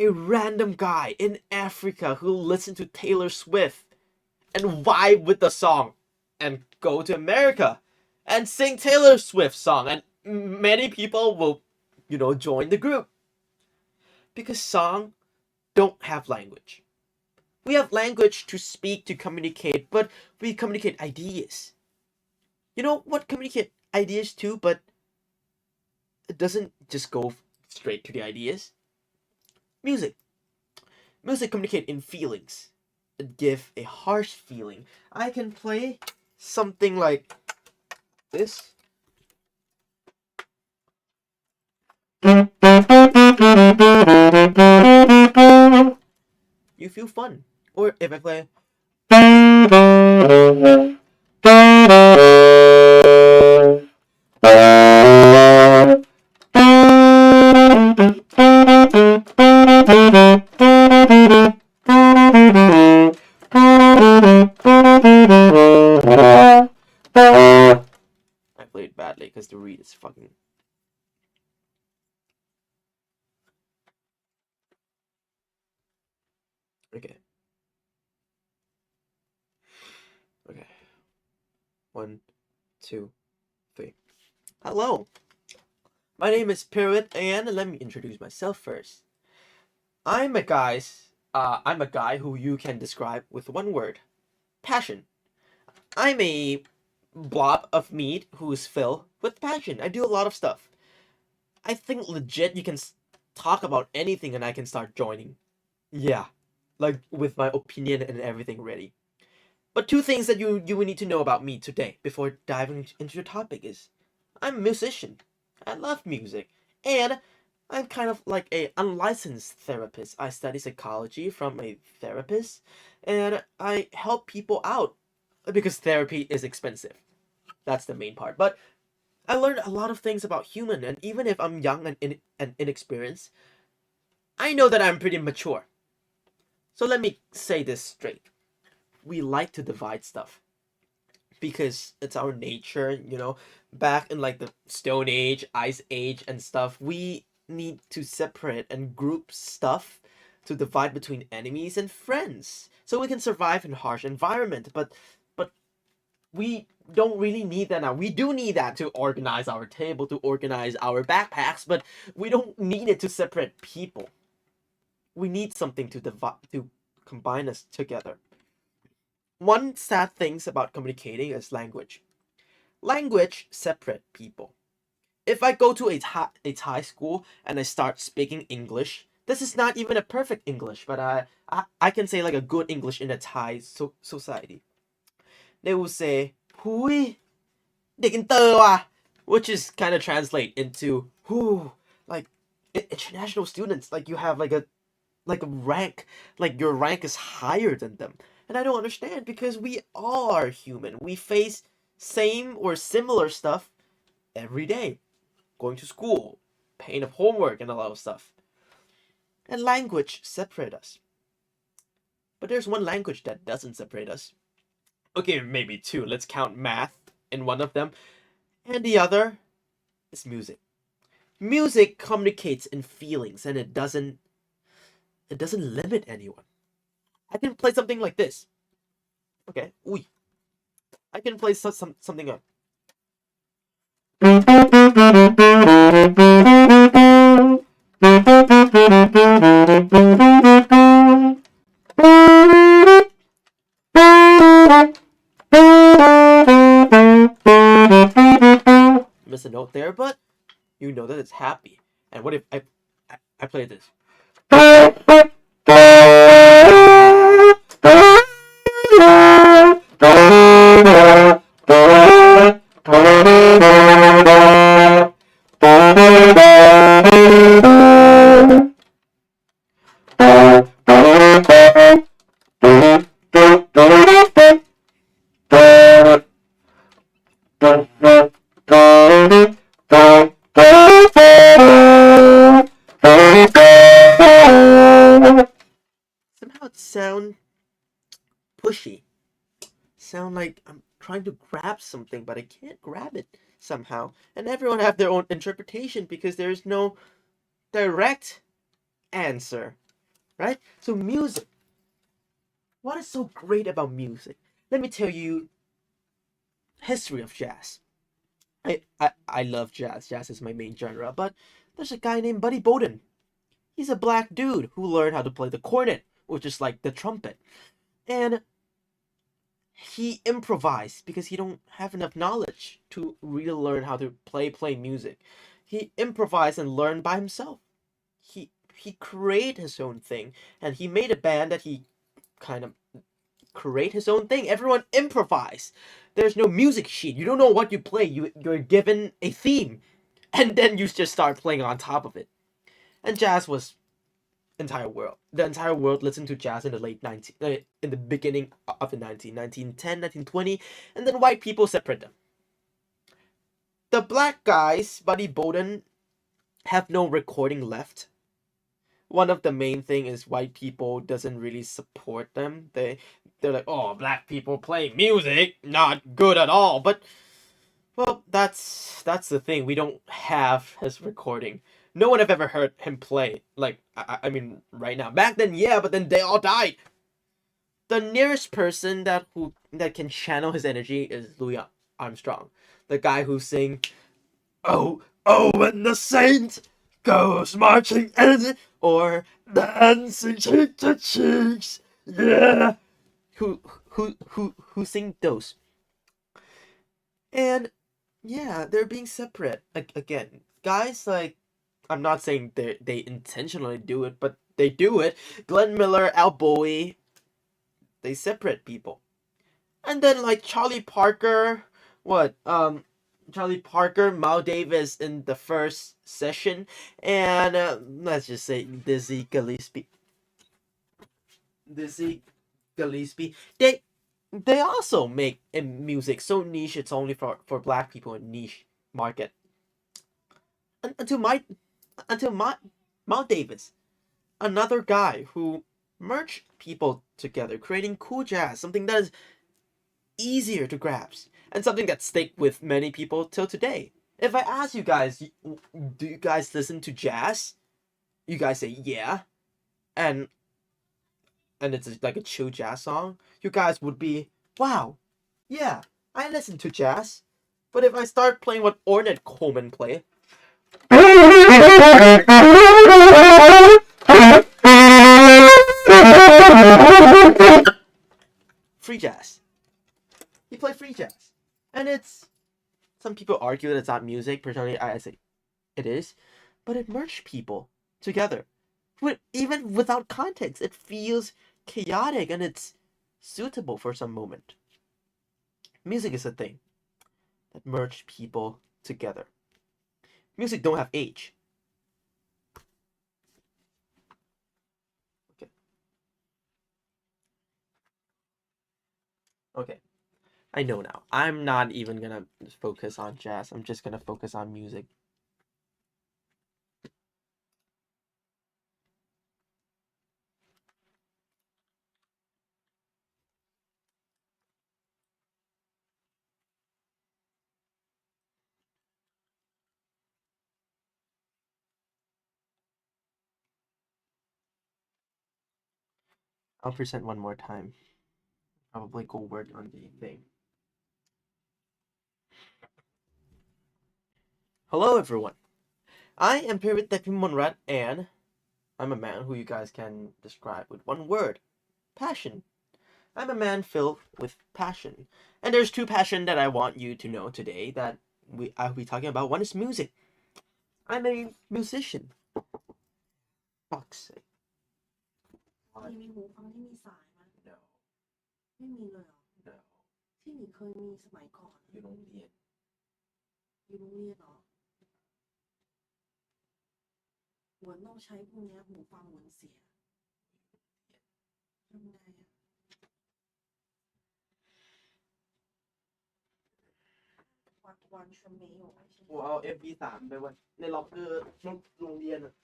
Speaker 1: a random guy in Africa who listen to Taylor Swift and vibe with the song and go to America and sing Taylor Swift song, and many people will, join the group. Because song don't have language. We have language to speak, to communicate, but we communicate ideas. You know what communicate ideas to, but it doesn't just go straight to the ideas. Music. Music communicate in feelings. It give a harsh feeling. I can play something like this. You feel fun. Or if I play I played badly because the reed is fucking. Okay. 1, 2, 3. Hello. My name is Pirate, and let me introduce myself first. I'm a guy who you can describe with one word. Passion. I'm a blob of meat who's filled with passion. I do a lot of stuff. I think legit you can talk about anything and I can start joining. Yeah. Like with my opinion and everything ready. But 2 things that you will need to know about me today before diving into the topic is I'm a musician. I love music. And I'm kind of like a unlicensed therapist. I study psychology from a therapist, and I help people out because therapy is expensive. That's the main part. But I learned a lot of things about human, and even if I'm young and inexperienced, I know that I'm pretty mature. So let me say this straight. We like to divide stuff because it's our nature, you know. Back in like the Stone Age, Ice Age, and stuff, we need to separate and group stuff to divide between enemies and friends so we can survive in harsh environment. But we don't really need that now. We do need that to organize our table, to organize our backpacks, but we don't need it to separate people. We need something to combine us together. One sad thing about communicating is language. Language separate people. If I go to a Thai school and I start speaking English, this is not even a perfect English, but I can say like a good English in a Thai society. They will say, "Hui, เด็กอินเตอร์ว่ะ," which is kind of translate into, "Who, like international students, like you have like a rank, like your rank is higher than them." And I don't understand because we all are human. We face same or similar stuff every day. Going to school, paying up homework, and a lot of stuff. And language separate us. But there's one language that doesn't separate us. Okay, maybe two. Let's count math in one of them. And the other is music. Music communicates in feelings and it doesn't limit anyone. I can play something like this. Okay. Ooh. I can play something up. Miss a note there, but you know that it's happy. And what if I play this? Somehow it sound pushy. Sound like I'm trying to grab something, but I can't grab it somehow. And everyone have their own interpretation because there is no direct answer, right? So music. What is so great about music? Let me tell you history of jazz. I love jazz. Jazz is my main genre, but there's a guy named Buddy Bolden. He's a black dude who learned how to play the cornet, which is like the trumpet. And he improvised because he don't have enough knowledge to really learn how to play music. He improvised and learned by himself. He created his own thing, and he made a band that he kind of create his own thing. Everyone improvise. There's no music sheet. You don't know what you play. You're given a theme, and then you just start playing on top of it. And jazz was the entire world listened to jazz in the in the beginning of the 1910, 1920, and then white people separate them. The black guys, Buddy Bolden, have no recording left. One of the main thing is white people doesn't really support them. They're like, "Oh, black people play music, not good at all." But well, that's the thing. We don't have his recording. No one have ever heard him play. Like I mean, right now. Back then, yeah, but then they all died. The nearest person that can channel his energy is Louis Armstrong, the guy who sing, "Oh, oh, when the saint goes marching in," or "dancing cheek to cheeks," yeah. Who sing those? And yeah, they're being separate again. Guys like, I'm not saying they intentionally do it, but they do it. Glenn Miller, Al Bowie, they separate people. And then like Charlie Parker, Charlie Parker, Miles Davis in the first session, and let's just say Dizzy Gillespie. They also make music so niche it's only for black people and niche. market. Until Mount Davis, another guy who merged people together, creating cool jazz, something that is easier to grasp, and something that stick with many people till today. If I ask you guys, do you guys listen to jazz? You guys say yeah, and it's like a chill jazz song. You guys would be, wow, yeah, I listen to jazz. But if I start playing what Ornette Coleman play, free jazz. He play free jazz, and it's, some people argue that it's not music. Personally, I say it is, but it merged people together. Even without context, it feels chaotic and it's suitable for some moment. Music is a thing that merged people together. Music don't have age. Okay. I know now. I'm not even gonna focus on jazz. I'm just gonna focus on music. I'll present one more time. Probably go work on the thing. Hello everyone. I am Pirit Monrat, and I'm a man who you guys can describe with one word. Passion. I'm a man filled with passion. And there's two passion that I want you to know today that I'll be talking about. One is music. I'm a musician. Fuck's sake.
Speaker 4: มีหูฟังที่มีสายไหม
Speaker 1: No.
Speaker 4: ไม่มีเลยเหรอ
Speaker 1: No.
Speaker 4: ที่หนีเคยมีสมัยก่อน
Speaker 1: อยู่โรงเรียน
Speaker 4: อยู่โรงเรียนเหรอเหมือนต้องใช้พวกเนี้ยหูฟังเหมือนเสียทำไงอ่ะวันชมเมย์อยู่ไหมใช่ไหม
Speaker 1: กูเอา FB3 ไปไว้ในล็อกเกอร์โรงเรียนอะ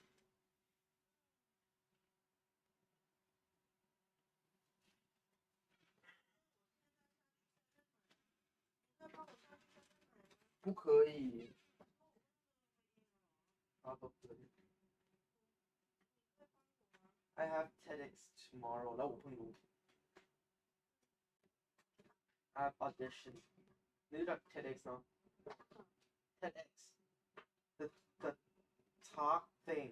Speaker 1: 不可以。Probably. I have TEDx tomorrow. แล้ว我เพิ่งรู้ I have audition. 你รู้จัก TEDx เนาะ TEDx. The talk thing.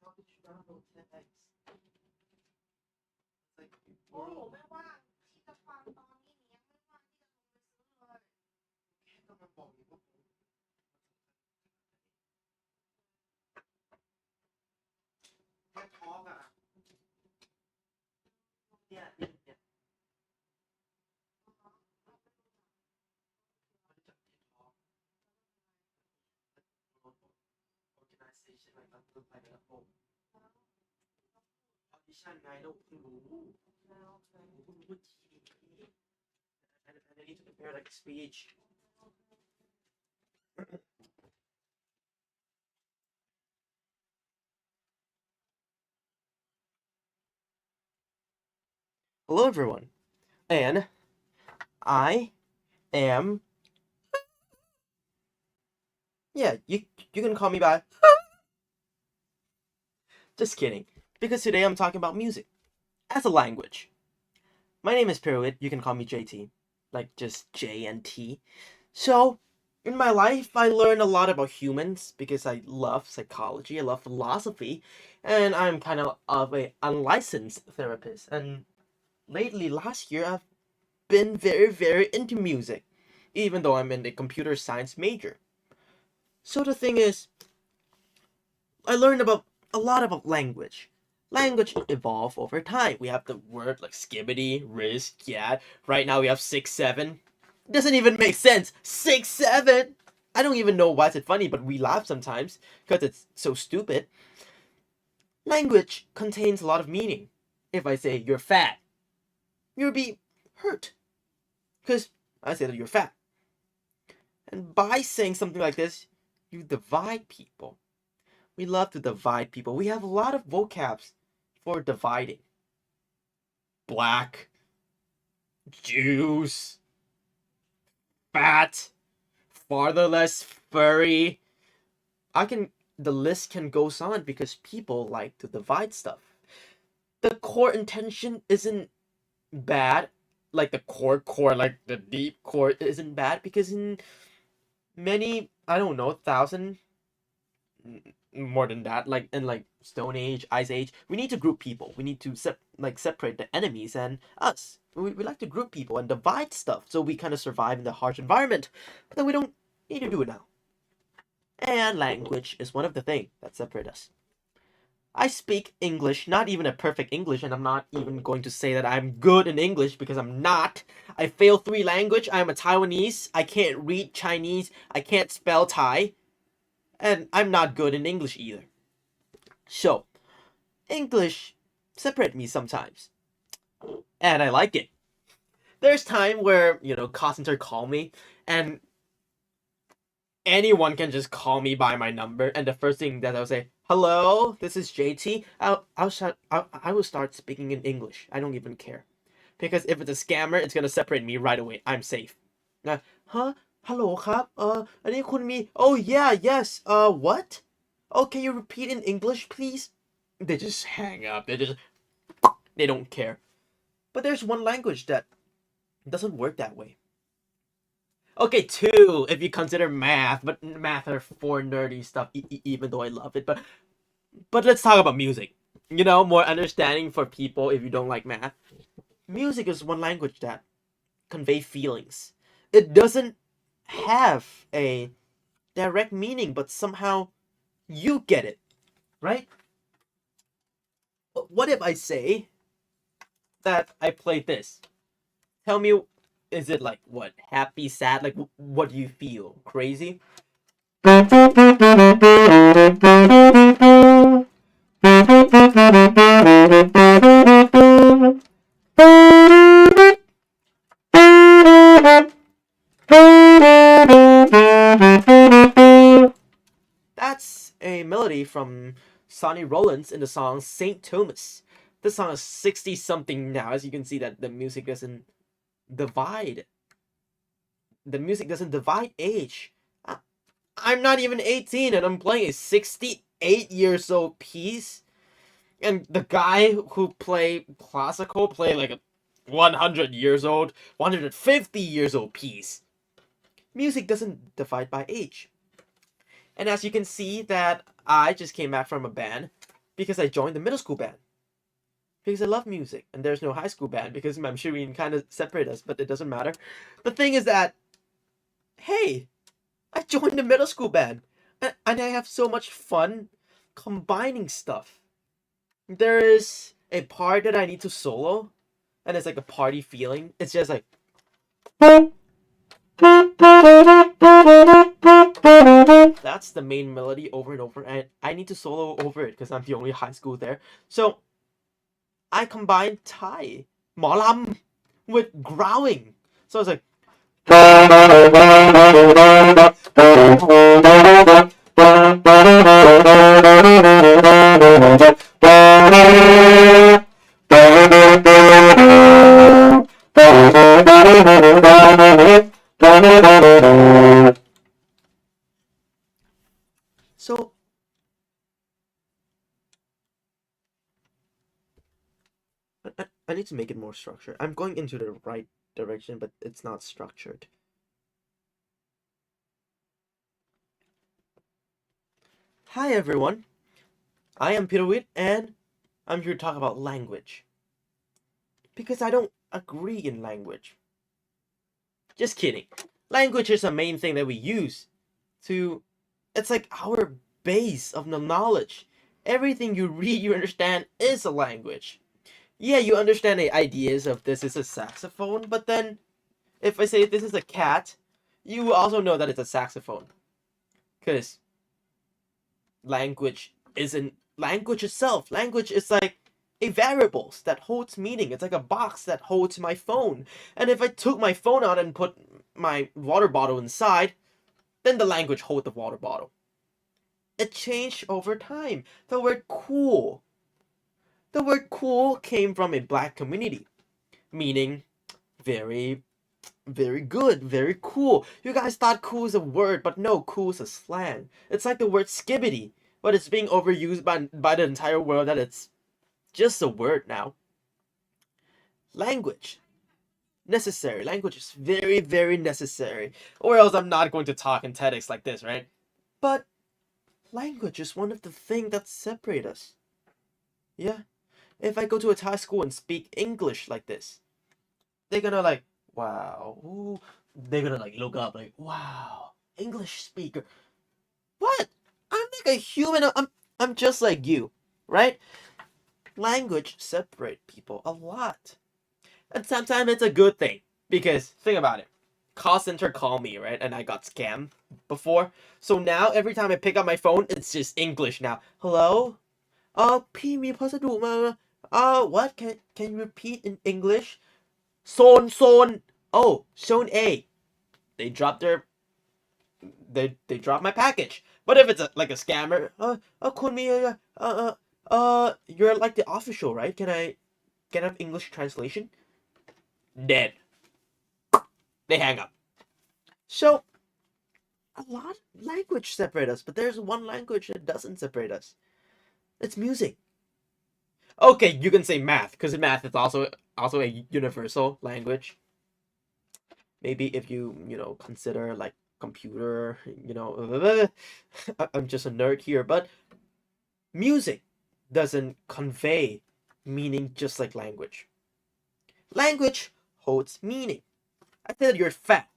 Speaker 1: How did you not know TEDx? It's like
Speaker 4: โอ้โหไม่ว่างที่จะฟังตอนนี้เนี่ยไม่ว่างที่จะลงไปซื้อเลย
Speaker 1: แค่ต้องมาบอกนี่ก็แค่ทอล์กอะเนี่ยมันจะ TED Talk organization อะไรต่างๆไปแล้วผม audition ไงแล้วเพิ่งรู้
Speaker 4: แล้ว
Speaker 1: ผมเพิ่งรู้ว่าทีนี้ and I need to prepare like a speech. Hello everyone, and I am, yeah, you can call me by, just kidding, because today I'm talking about music as a language. My name is Piruit, you can call me JT, like just J and T. So, in my life, I learned a lot about humans because I love psychology, I love philosophy, and I'm kind of a unlicensed therapist. And lately, last year, I've been very, very into music, even though I'm in the computer science major. So the thing is, I learned about a lot about language. Language evolve over time. We have the word like skibbity, risk, yeah. Right now we have 6, 7. Doesn't even make sense. 6, 7. I don't even know why it's funny, but we laugh sometimes because it's so stupid. Language contains a lot of meaning. If I say you're fat, you'll be hurt. Because I say that you're fat. And by saying something like this, you divide people. We love to divide people. We have a lot of vocabs for dividing. Black, Jews, fat, fatherless, furry. The list can go on because people like to divide stuff. The core intention isn't bad, like the core, like the deep core isn't bad, because in many, I don't know, more than that, like in like Stone Age, Ice Age, we need to group people. We need to separate the enemies and us. We like to group people and divide stuff so we kind of survive in the harsh environment. But then we don't need to do it now. And language is one of the things that separate us. I speak English, not even a perfect English, and I'm not even going to say that I'm good in English because I'm not. I fail 3 language. I'm a Taiwanese. I can't read Chinese. I can't spell Thai. And I'm not good in English either. So, English separate me sometimes. And I like it. There's time where, call center call me, and anyone can just call me by my number, and the first thing that I'll say, hello, this is JT. I will start speaking in English. I don't even care. Because if it's a scammer, it's gonna separate me right away. I'm safe. Hello ครับ อันนี้คุณมี oh yeah, yes, what? Oh, can you repeat in English, please? They just hang up. They don't care. But there's one language that doesn't work that way. Okay, 2, if you consider math, but math are for nerdy stuff, even though I love it. But let's talk about music. More understanding for people if you don't like math. Music is one language that convey feelings. It doesn't have a direct meaning, but somehow you get it, right? What if I say that I played this? Tell me, is it like what? Happy, sad? Like, what do you feel? Crazy? That's a melody from Sonny Rollins in the song St. Thomas. This song is 60 something now. As you can see that the music doesn't divide. The music doesn't divide age. I'm not even 18 and I'm playing a 68 years old piece. And the guy who play classical play like a 100 years old, 150 years old piece. Music doesn't divide by age. And as you can see that I just came back from a band because I joined the middle school band. Because I love music, and there's no high school band because Ma'am Shireen kind of separate us, but it doesn't matter. The thing is that, hey, I joined the middle school band, and I have so much fun combining stuff. There is a part that I need to solo, and it's like a party feeling. It's just like... That's the main melody over and over, and I need to solo over it because I'm the only high school there. So I combined Thai, หมอลำ with growling. So it's like... So I need to make it more structured. I'm going into the right direction, but it's not structured. Hi everyone, I am Peter Witt, and I'm here to talk about language. Because I don't agree in language. Just kidding. Language is the main thing that we use to... It's like our base of the knowledge. Everything you read, you understand, is a language. Yeah, you understand the ideas of this is a saxophone, but then if I say this is a cat, you also know that it's a saxophone. Because language isn't language itself. Language is like a variables that holds meaning. It's like a box that holds my phone. And if I took my phone out and put my water bottle inside, then the language holds the water bottle. It changed over time. The word cool. The word cool came from a black community, meaning very, very good, very cool. You guys thought cool is a word, but no, cool is a slang. It's like the word skibbity, but it's being overused by the entire world that it's just a word now. Language. Necessary. Language is very, very necessary. Or else I'm not going to talk in TEDx like this, right? But language is one of the things that separate us. Yeah. If I go to a Thai school and speak English like this, they're gonna like, wow. Ooh. They're gonna like look up like, wow, English speaker. What? I'm like a human. I'm just like you, right? Language separate people a lot. And sometimes it's a good thing. Because think about it. Call center called me, right? And I got scammed before. So now every time I pick up my phone, it's just English now. Hello? พี่มีพัสดุมา what? Can you repeat in English? Zone. Oh, zone A. They dropped they dropped my package. But if it's like a scammer, คุณมี you're like the official, right? Can I have English translation? Dead. They hang up. So a lot of language separate us, but there's one language that doesn't separate us. It's music. Okay, you can say math, because math is also a universal language. Maybe if you consider like computer, I'm just a nerd here, but music doesn't convey meaning just like language. Language holds meaning. I said you're fat.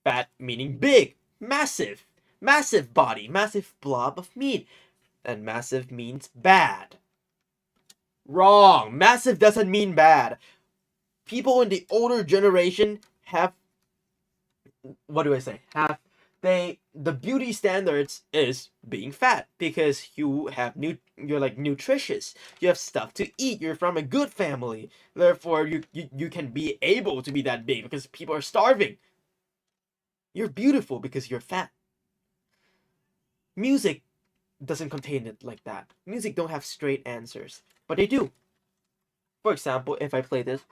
Speaker 1: Fat meaning big, massive body, massive blob of meat. And massive means bad. Wrong. Massive doesn't mean bad. People in the older generation have, what do I say? The beauty standards is being fat because you're like nutritious. You have stuff to eat. You're from a good family. Therefore, you can be able to be that big because people are starving. You're beautiful because you're fat. Music doesn't contain it like that. Music don't have straight answers, but they do. For example, if I play this.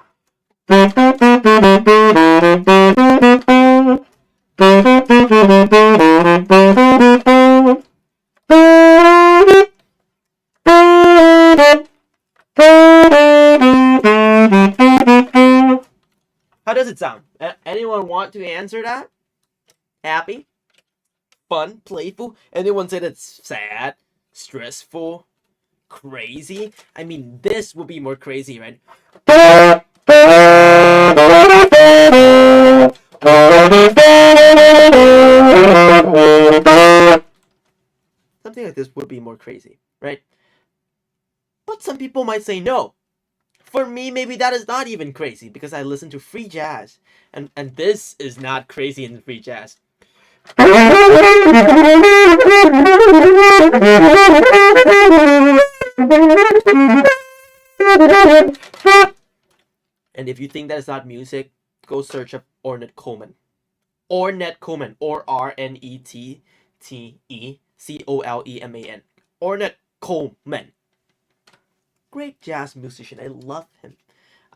Speaker 1: How does it sound? Anyone want to answer that? Happy? Fun? Playful? Anyone said it's sad? Stressful? Crazy? I mean, this would be more crazy, right? Something like this would be more crazy, right? But some people might say no. For me, maybe that is not even crazy because I listen to free jazz. And this is not crazy in free jazz. And if you think that is not music, go search up Ornette Coleman. Ornette Coleman. Or RNETTE COLEMAN. Ornette Coleman. Great jazz musician. I love him.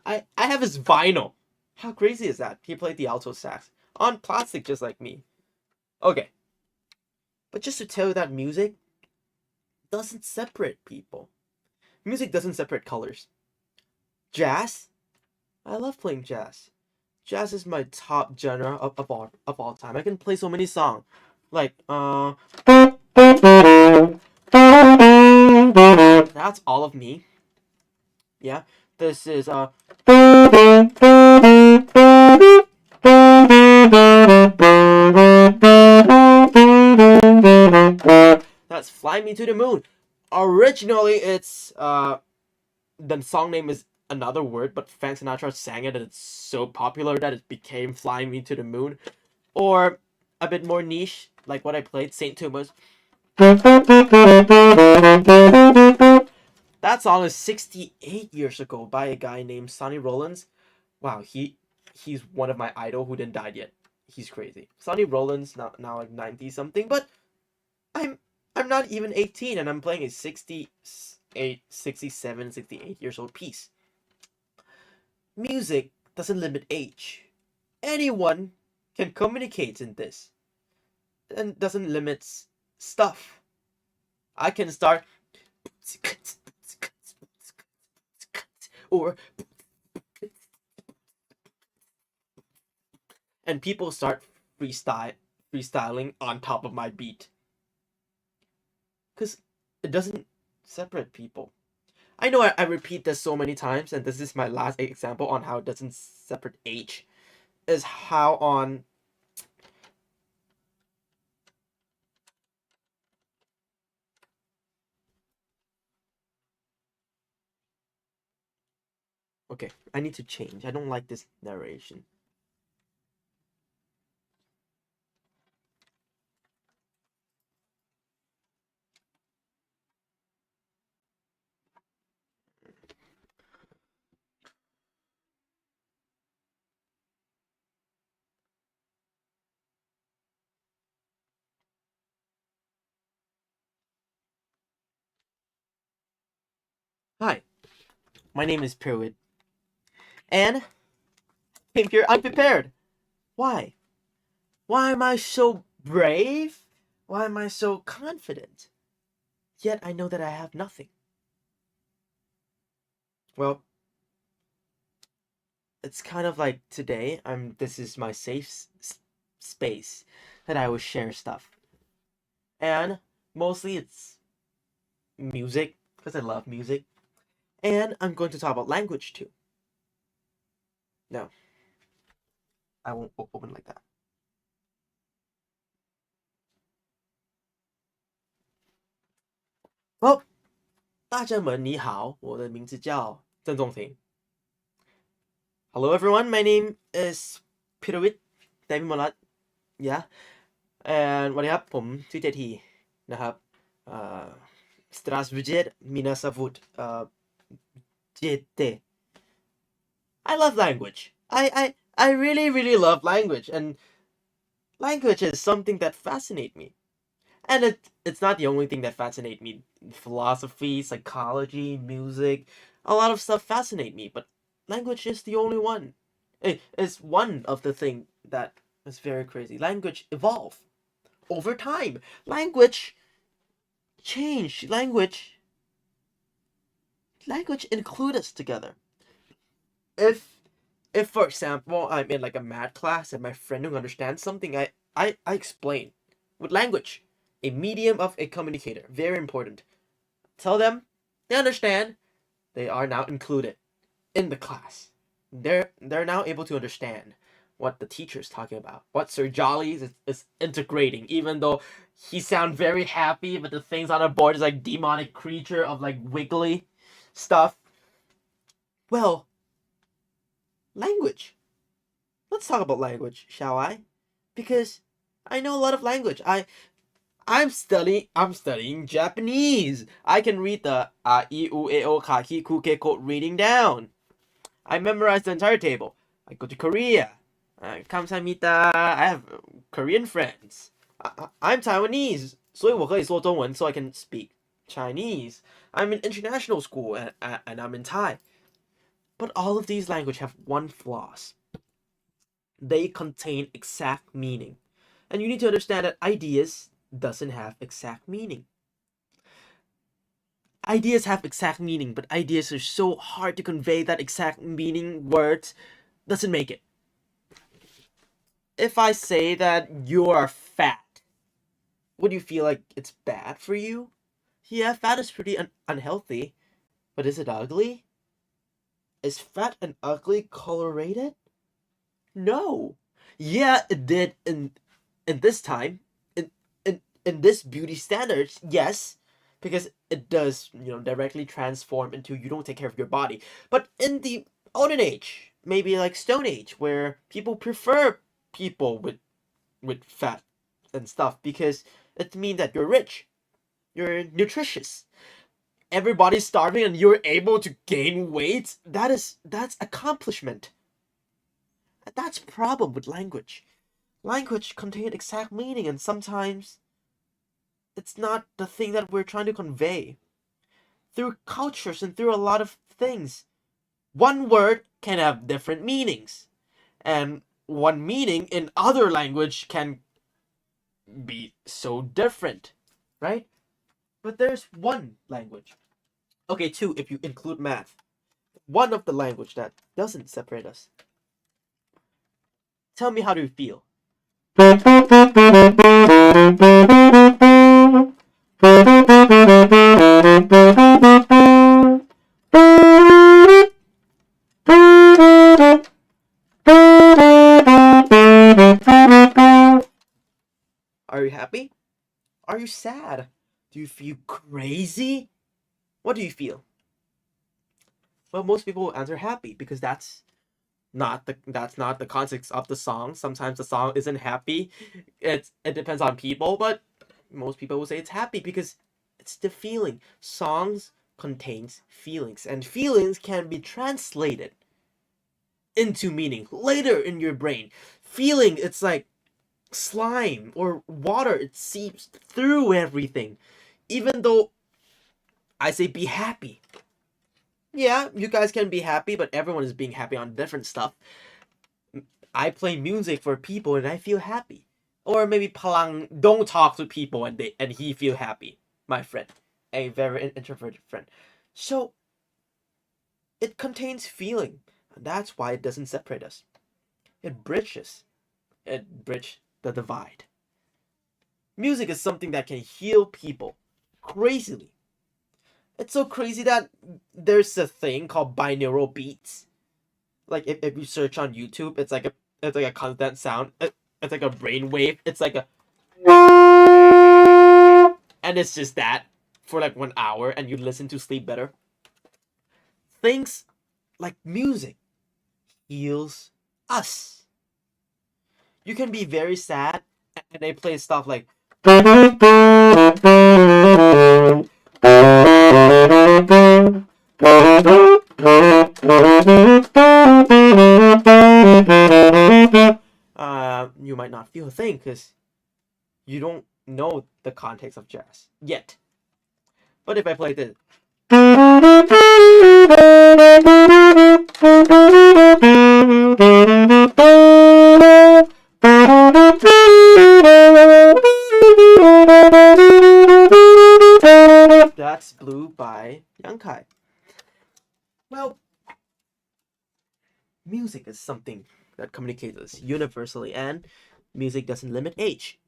Speaker 1: I have his vinyl. How crazy is that? He played the alto sax on plastic just like me. Okay. But just to tell you that music doesn't separate people. Music doesn't separate colors. Jazz? I love playing jazz. Jazz is my top genre of all time. I can play so many songs. Like, that's all of me. Yeah. This is, that's Fly Me to the Moon. Originally, it's, the song name is another word, but Frank Sinatra sang it and it's so popular that it became Fly Me to the Moon. Or a bit more niche, like what I played, St. Thomas. That That song is 68 years ago by a guy named Sonny Rollins. Wow, he's one of my idol who didn't die yet. He's crazy. Sonny Rollins now like 90 something, but I'm not even 18 and I'm playing a 68, 67, 68 years old piece. Music doesn't limit age. Anyone can communicate in this. And doesn't limit stuff. I can start or and people start freestyling on top of my beat. Cause it doesn't separate people. I know I repeat this so many times, and this is my last example on how it doesn't separate age. Is how on okay, I need to change. I don't like this narration. Hi, my name is Pirwit, and came here unprepared. Why? Why am I so brave? Why am I so confident? Yet I know that I have nothing. Well, it's kind of like today. This is my safe space that I will share stuff, and mostly it's music because I love music, and I'm going to talk about language too. No, I won't open like that. Well, 大家们你好，我的名字叫郑仲廷。Hello everyone, my name is Pirwit David Molat. Yeah, and วันนี้ครับผมชื่อเจทีนะครับЗдравствуйте, меня зовут JT. I love language. I really love language, and language is something that fascinates me. And it's not the only thing that fascinates me. Philosophy, psychology, music, a lot of stuff fascinate me, but language is the only one. It's one of the things that is very crazy. Language evolve over time. Language change. Language include us together. If for example I'm in like a math class and my friend don't understand something, I explain with language, a medium of a communicator, very important. Tell them they understand, they are now included in the class. They're now able to understand what the teacher is talking about, what Sir Jolly is integrating, even though he sounds very happy, but the things on the board is like demonic creature of like wiggly stuff. Well, language. Let's talk about language, shall I? Because I know a lot of language. I'm studying Japanese. I can read the a I U E O ka ki ku ke code reading down. I memorized the entire table. I go to Korea. Kamsahamnida. I have Korean friends. I'm Taiwanese, 所以我可以说中文 so I can speak Chinese. I'm in international school and I'm in Thai. But all of these languages have one flaws. They contain exact meaning. And you need to understand that ideas doesn't have exact meaning. Ideas have exact meaning, but ideas are so hard to convey that exact meaning. Words doesn't make it. If I say that you are fat, would you feel like it's bad for you? Yeah, fat is pretty unhealthy, but is it ugly? Is fat and ugly correlated? No. Yeah, it did in this time, in this beauty standards, yes, because it does, directly transform into you don't take care of your body. But in the olden age, maybe like Stone Age, where people prefer people with fat and stuff because it means that you're rich, you're nutritious. everybody's starving and you're able to gain weight, that's accomplishment. That's problem with language. Language contains exact meaning, and sometimes it's not the thing that we're trying to convey. Through cultures and through a lot of things, one word can have different meanings, and one meaning in other language can be so different, right? But there's one language. Okay, two if you include math. One of the language that doesn't separate us. Tell me, how do you feel? Are you happy? Are you sad? Do you feel crazy? What do you feel? Well, most people will answer happy because that's not the context of the song. Sometimes the song isn't happy. It depends on people, but most people will say it's happy because it's the feeling. Songs contains feelings, and feelings can be translated into meaning later in your brain. Feeling, it's like slime or water, it seeps through everything. Even though I say be happy, yeah, you guys can be happy, but everyone is being happy on different stuff. I play music for people and I feel happy. Or maybe Palang don't talk to people and he feel happy. My friend, a very introverted friend. So it contains feeling, and that's why it doesn't separate us. It bridges the divide. Music is something that can heal people crazily. It's so crazy that there's a thing called binaural beats. Like if you search on YouTube, it's like a constant sound. It's like a brainwave. It's like a, and it's just that for like 1 hour, and you listen to sleep better. Things like music heals us. You can be very sad, and they play stuff like. You might not feel a thing because you don't know the context of jazz yet. But if I play this. That's Blue by Young Kai. Well, music is something that communicates us universally, and music doesn't limit age.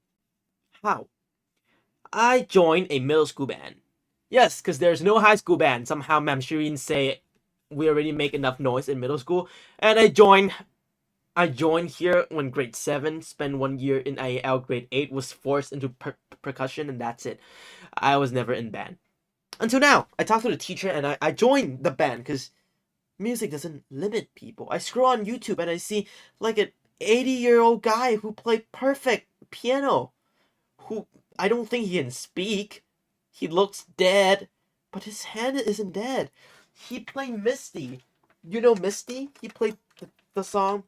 Speaker 1: How? I joined a middle school band. Yes, because there's no high school band. Somehow Ma'am Shireen say we already make enough noise in middle school, and I joined here when grade 7, spent 1 year in IAL, grade 8 was forced into percussion, and that's it. I was never in band. Until now, I talked to the teacher and I joined the band because music doesn't limit people. I scroll on YouTube and I see like an 80-year-old guy who played perfect piano. Who, I don't think he can speak. He looks dead, but his hand isn't dead. He played Misty. You know Misty? He played the song.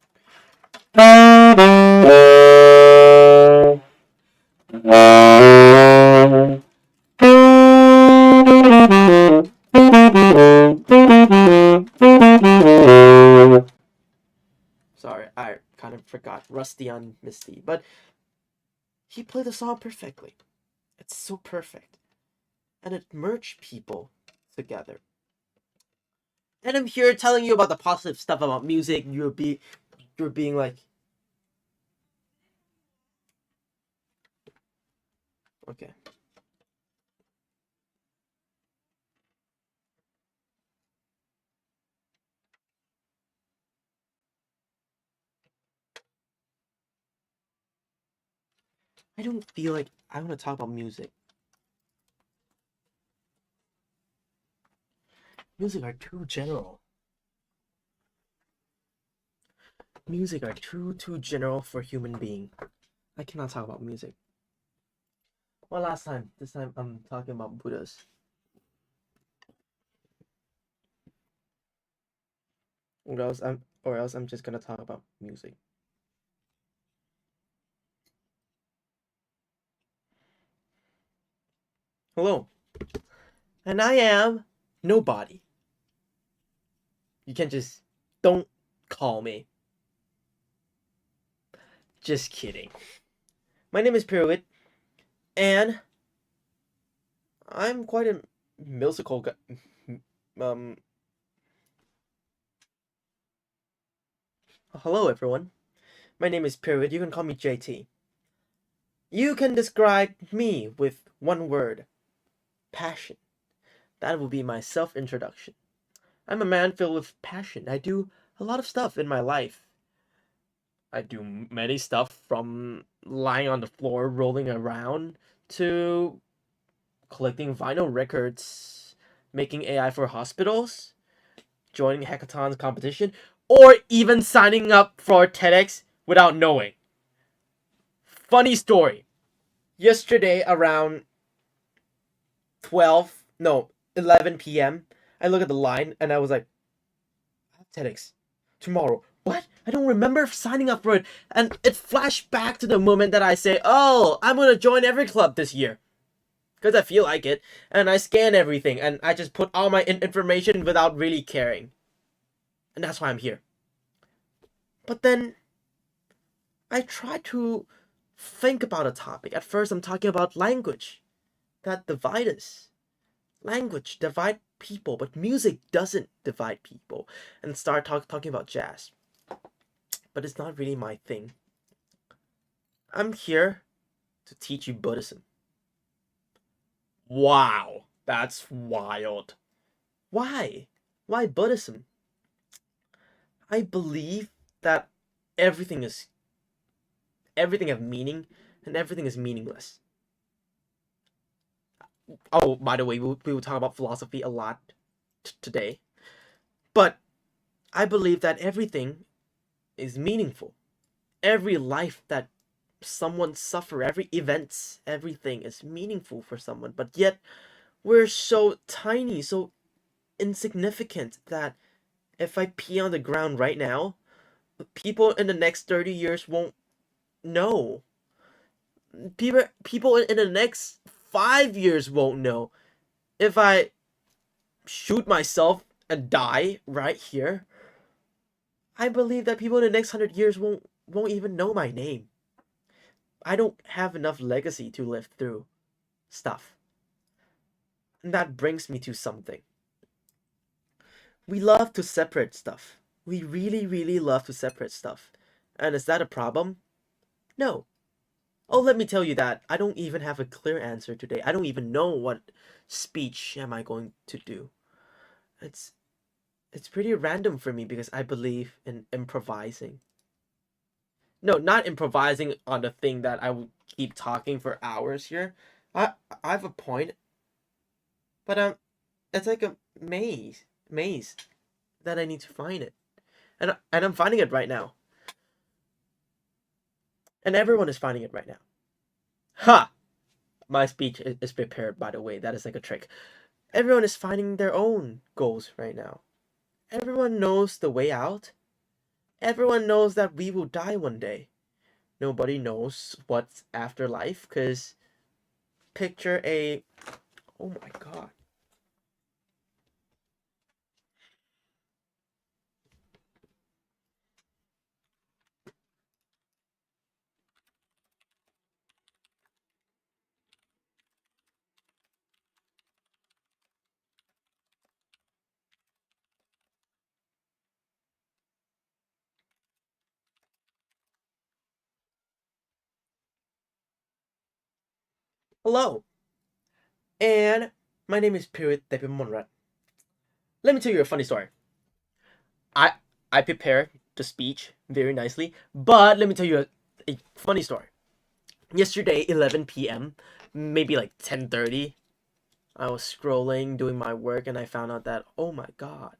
Speaker 1: Sorry, I kind of forgot. Rusty on Misty. But he played the song perfectly. It's so perfect. And it merged people together. And I'm here telling you about the positive stuff about music. You're being like, okay. I don't feel like I want to talk about music. Music are too general. Music are too general for human being. I cannot talk about music. Well, last time. This time I'm talking about Buddhas. or else I'm just gonna talk about music. Hello, and I am nobody. You can just don't call me. Just kidding. My name is Pirwit, and I'm quite a musical guy. Hello everyone. My name is Pirwit. You can call me JT. You can describe me with one word: passion. That will be my self-introduction. I'm a man filled with passion. I do a lot of stuff in my life. I do many stuff, from lying on the floor rolling around to collecting vinyl records, making AI for hospitals, joining hackathons competition, or even signing up for TEDx without knowing. Funny story. Yesterday around 11 p.m., I look at the line and I was like, I have TEDx tomorrow. What? I don't remember signing up for it. And it flashed back to the moment that I say, oh, I'm gonna join every club this year. Because I feel like it. And I scan everything and I just put all my information without really caring. And that's why I'm here. But then I try to think about a topic. At first I'm talking about language that divides us. Language divide people, but music doesn't divide people. And start talking about jazz. But it's not really my thing. I'm here to teach you Buddhism. Wow, that's wild. Why? Why Buddhism? I believe that everything has meaning and everything is meaningless. Oh, by the way, we will talk about philosophy a lot today. But I believe that everything is meaningful. Every life that someone suffer, every events, everything is meaningful for someone. But yet, we're so tiny, so insignificant that if I pee on the ground right now, people in the next 30 years won't know. People in the next 5 years won't know. If I shoot myself and die right here, I believe that people in the next 100 years won't even know my name. I don't have enough legacy to live through stuff. And that brings me to something. We love to separate stuff. We really, really love to separate stuff. And is that a problem? No. Oh, let me tell you that I don't even have a clear answer today. I don't even know what speech am I going to do. It's pretty random for me because I believe in improvising. No, not improvising on the thing that I will keep talking for hours here. I have a point, but it's like a maze that I need to find it, and I'm finding it right now, and everyone is finding it right now. Ha! My speech is prepared, by the way. That is like a trick. Everyone is finding their own goals right now. Everyone knows the way out. Everyone knows that we will die one day. Nobody knows what's after life, because picture a... Oh my god. Hello, and my name is Pirwit Tepimonrat. Let me tell you a funny story. I prepare the speech very nicely, but let me tell you a funny story. Yesterday, 11 p.m., maybe like 10:30, I was scrolling, doing my work, and I found out that, oh my god,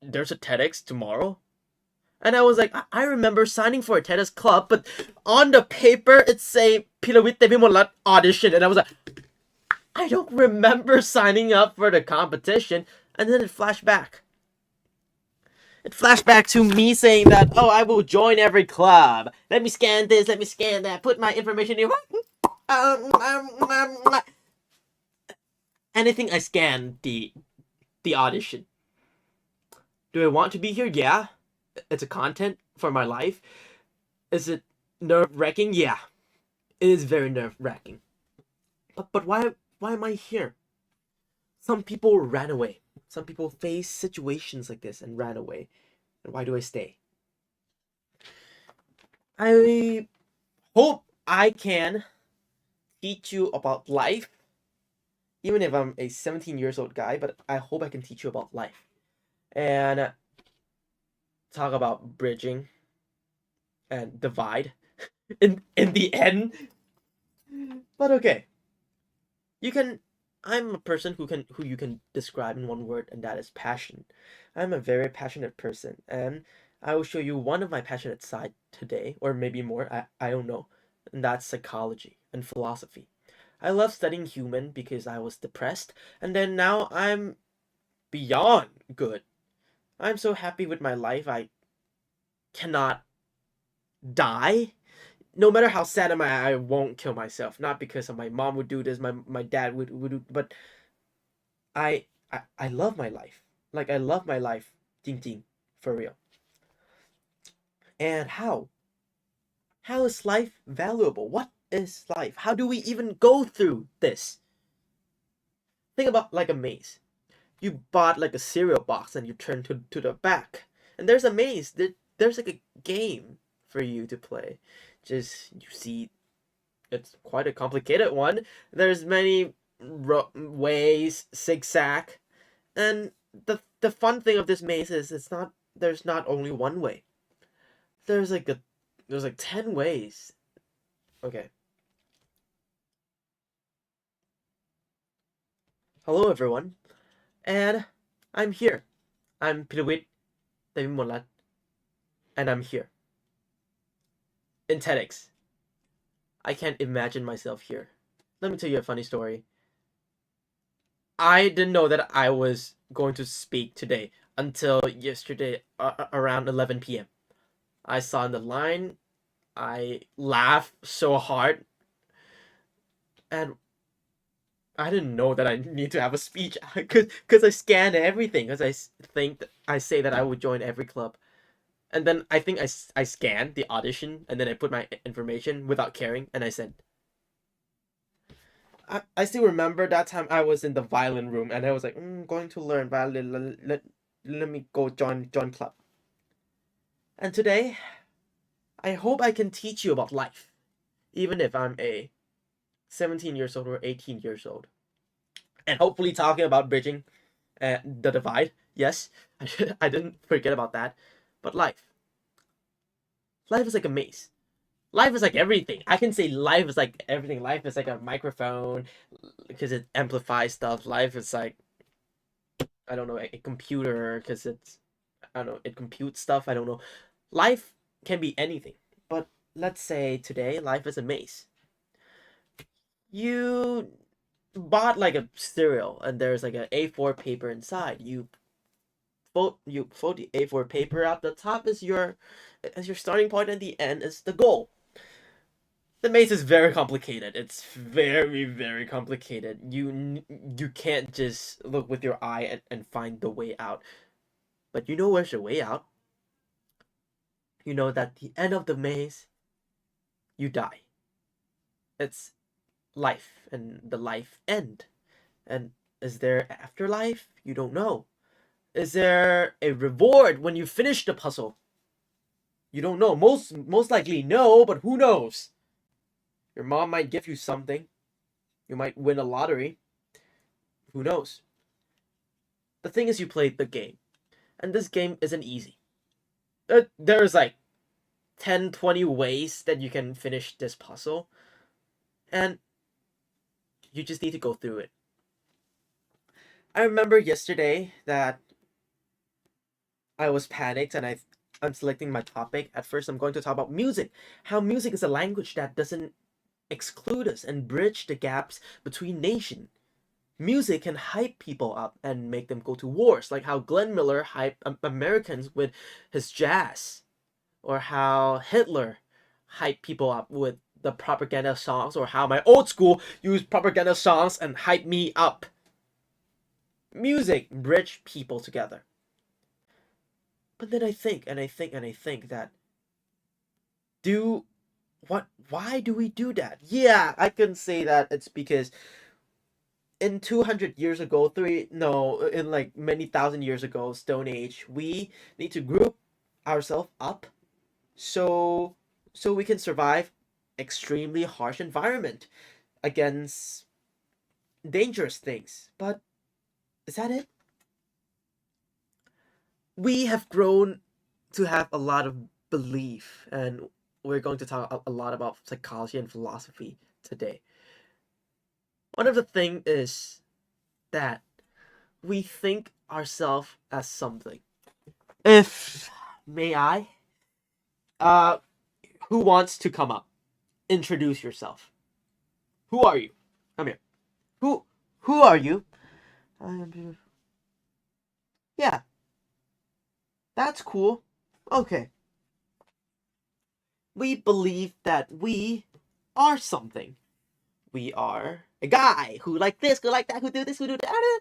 Speaker 1: there's a TEDx tomorrow? And I was like, I remember signing for a TEDx club, but on the paper it say Pirwit Tepimonrat audition, and I was like, I don't remember signing up for the competition. And then it flashed back. It flashed back to me saying that, oh, I will join every club. Let me scan this, let me scan that, put my information in. Anything I scan the audition. Do I want to be here? Yeah. It's a content for my life. Is it nerve-wracking? Yeah. It is very nerve-wracking. But why am I here? Some people ran away. Some people face situations like this and ran away. And why do I stay? I hope I can teach you about life. Even if I'm a 17 years old guy, but I hope I can teach you about life. And talk about bridging and divide in the end. But okay. I'm a person who you can describe in one word, and that is passion. I'm a very passionate person, and I will show you one of my passionate side today, or maybe more, I don't know. And that's psychology and philosophy. I love studying human because I was depressed, and then now I'm beyond good. I'm so happy with my life, I cannot die. No matter how sad am I won't kill myself. Not because of my mom would do this, my dad would do, but I love my life. Like, I love my life. 静静, for real. And how? How is life valuable? What is life? How do we even go through this? Think about like a maze. You bought like a cereal box and you turn to the back. And there's a maze. There's like a game for you to play. Just, you see, it's quite a complicated one. There's many ways, zigzag. And the fun thing of this maze is there's not only one way. There's like 10 ways. Okay. Hello everyone. And I'm here. I'm Pirwit Devimolat. And I'm here. In TEDx. I can't imagine myself here. Let me tell you a funny story. I didn't know that I was going to speak today until yesterday around 11 p.m. I saw in the line, I laughed so hard, and I didn't know that I need to have a speech because I scan everything, because I say that I would join every club. And then I think I scanned the audition, and then I put my information without caring, and I sent. I still remember that time I was in the violin room, and I was like, going to learn violin. Let me go join club. And today, I hope I can teach you about life, even if I'm a 17 years old or 18 years old. And hopefully talking about bridging the divide. Yes, I didn't forget about that. But life is like a maze. Life is like everything. I can say life is like everything. Life is like a microphone because it amplifies stuff. Life is like, I don't know, a computer because I don't know, it computes stuff. I don't know. Life can be anything. But let's say today, life is a maze. You bought like a cereal and there's like an A4 paper inside. You fold the A4 paper out. The top is your starting point, and the end is the goal. The maze is very complicated. It's very, very complicated. You can't just look with your eye and find the way out. But you know where's the way out. You know that the end of the maze, you die. It's life, and the life end. And is there afterlife? You don't know. Is there a reward when you finish the puzzle? You don't know. Most likely no, but who knows? Your mom might give you something. You might win a lottery. Who knows? The thing is, you played the game. And this game isn't easy. There's like 10, 20 ways that you can finish this puzzle. And you just need to go through it. I remember yesterday that I was panicked and I'm selecting my topic. At first, I'm going to talk about music. How music is a language that doesn't exclude us and bridge the gaps between nation. Music can hype people up and make them go to wars, like how Glenn Miller hyped Americans with his jazz, or how Hitler hyped people up with the propaganda songs, or how my old school used propaganda songs and hyped me up. Music bridged people together. But then I think that why do we do that? Yeah, I can say that it's because in 200 years ago, in like many thousand years ago, Stone Age, we need to group ourselves up so we can survive extremely harsh environment against dangerous things. But is that it? We have grown to have a lot of belief, and we're going to talk a lot about psychology and philosophy today. One of the things is that we think ourselves as something. If may I, who wants to come up? Introduce yourself. Who are you? Come here. Who are you? Yeah. That's cool. Okay. We believe that we are something. We are a guy who like this, who like that, who do this, who do that.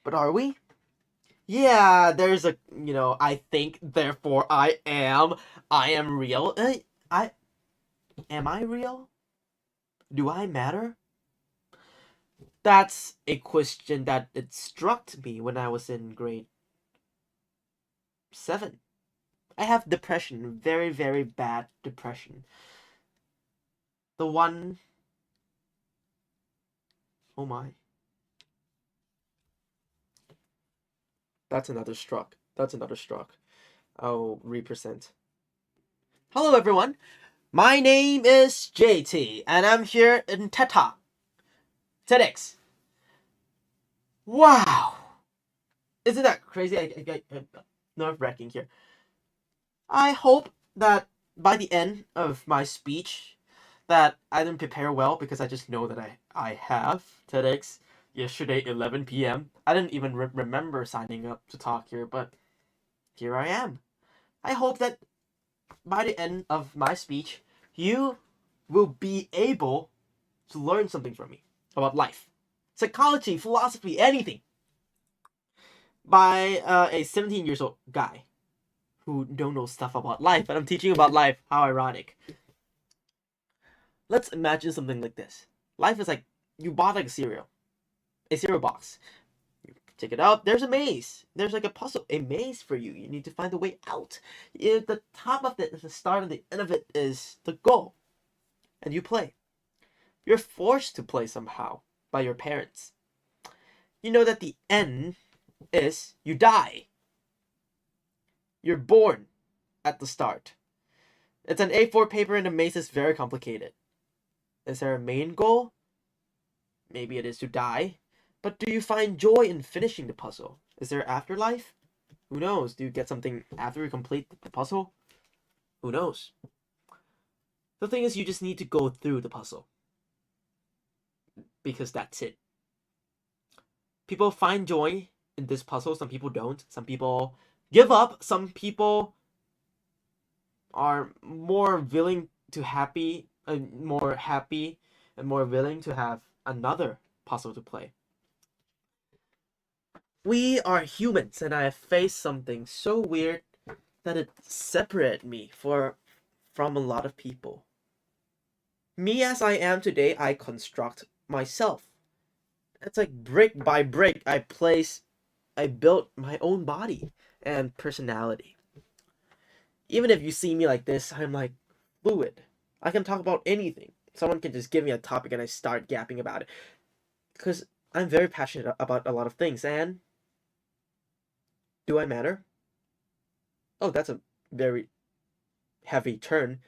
Speaker 1: But are we? Yeah, there's a, I think, therefore I am real. Am I real? Do I matter? That's a question that it struck me when I was in grade 7. I have depression, very, very bad depression. The one... Oh my. That's another struck. I'll represent. Hello everyone. My name is JT, and I'm here in TEDx. Wow. Isn't that crazy? I nerve-wracking here. I hope that by the end of my speech that I didn't prepare well, because I just know that I have TEDx yesterday 11 p.m. I didn't even remember signing up to talk here, but here I am. I hope that by the end of my speech, you will be able to learn something from me about life, psychology, philosophy, anything, by a 17 years old guy who don't know stuff about life, but I'm teaching about life. How ironic. Let's imagine something like this. Life is like, you bought like a cereal box. You take it out, there's a maze. There's like a puzzle, a maze for you. You need to find the way out. The top of it is the start, and the end of it is the goal. And you play. You're forced to play somehow by your parents. You know that the end is you die. You're born at the start. It's an A4 paper, and the maze is very complicated. Is there a main goal? Maybe it is to die. But do you find joy in finishing the puzzle? Is there afterlife? Who knows? Do you get something after you complete the puzzle? Who knows? The thing is, you just need to go through the puzzle. Because that's it. People find joy in this puzzle. Some people don't. Some people give up. Some people are more willing to more happy and more willing to have another puzzle to play. We are humans, and I have faced something so weird that it separated me from a lot of people. Me as I am today, I construct myself. It's like brick by brick, I built my own body and personality. Even if you see me like this, I'm like fluid. I can talk about anything. Someone can just give me a topic and I start yapping about it. Because I'm very passionate about a lot of things. And do I matter? Oh, that's a very heavy turn.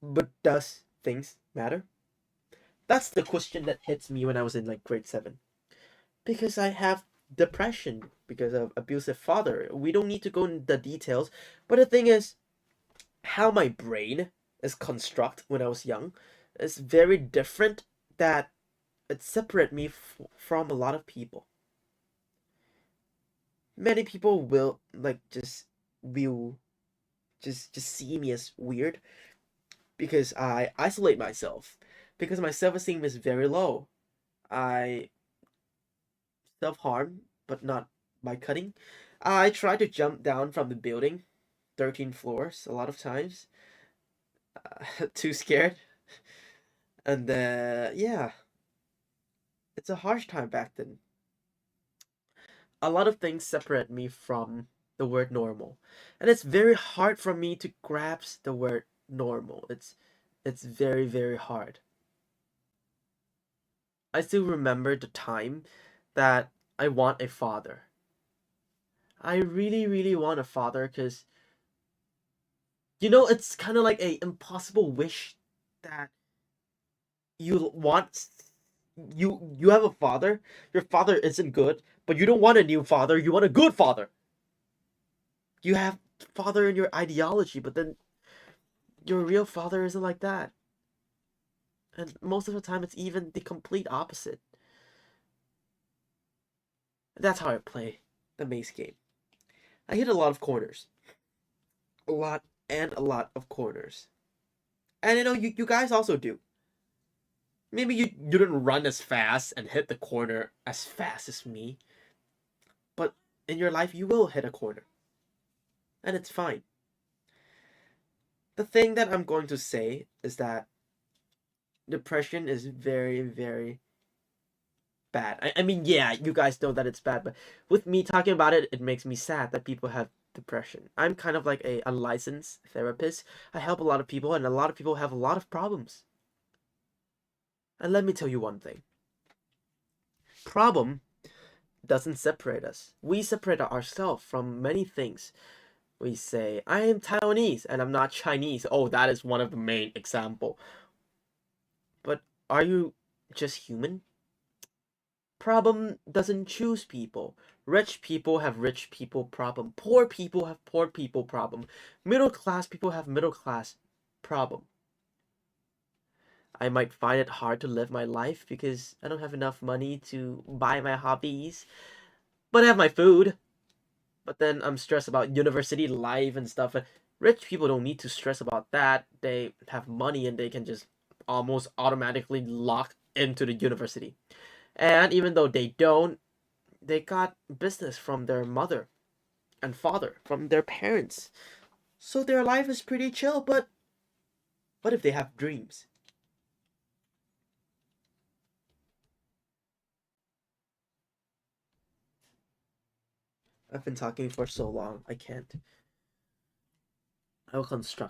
Speaker 1: But does things matter? That's the question that hits me when I was in like grade 7. Because I have depression because of abusive father. We don't need to go into the details. But the thing is, how my brain is constructed when I was young is very different that it separate me from a lot of people. Many people will like will just see me as weird because I isolate myself, because my self-esteem is very low. I self-harm, but not by cutting. I try to jump down from the building, 13 floors, a lot of times. Too scared. And yeah, it's a harsh time back then. A lot of things separate me from the word normal. And it's very hard for me to grasp the word normal. It's very, very hard. I still remember the time that I want a father. I really, really want a father because, it's kind of like a impossible wish that you want. You have a father. Your father isn't good, but you don't want a new father. You want a good father. You have father in your ideology, but then your real father isn't like that. And most of the time, it's even the complete opposite. That's how I play the mace game. I hit a lot of corners. A lot and a lot of corners. And you guys also do. Maybe you didn't run as fast and hit the corner as fast as me. But in your life, you will hit a corner. And it's fine. The thing that I'm going to say is that depression is very, very bad. I mean, yeah, you guys know that it's bad, but with me talking about it, it makes me sad that people have depression. I'm kind of like a unlicensed therapist. I help a lot of people, and a lot of people have a lot of problems. And let me tell you one thing. Problem doesn't separate us. We separate ourselves from many things. We say, I am Taiwanese and I'm not Chinese. Oh, that is one of the main example. But are you just human? Problem doesn't choose people. Rich people have rich people problem. Poor people have poor people problem. Middle class people have middle class problem. I might find it hard to live my life because I don't have enough money to buy my hobbies, but I have my food. But then I'm stressed about university life and stuff. And rich people don't need to stress about that. They have money and they can just almost automatically lock into the university. And even though they don't, they got business from their mother and father, from their parents. So their life is pretty chill, but what if they have dreams? I've been talking for so long, I can't. I will construct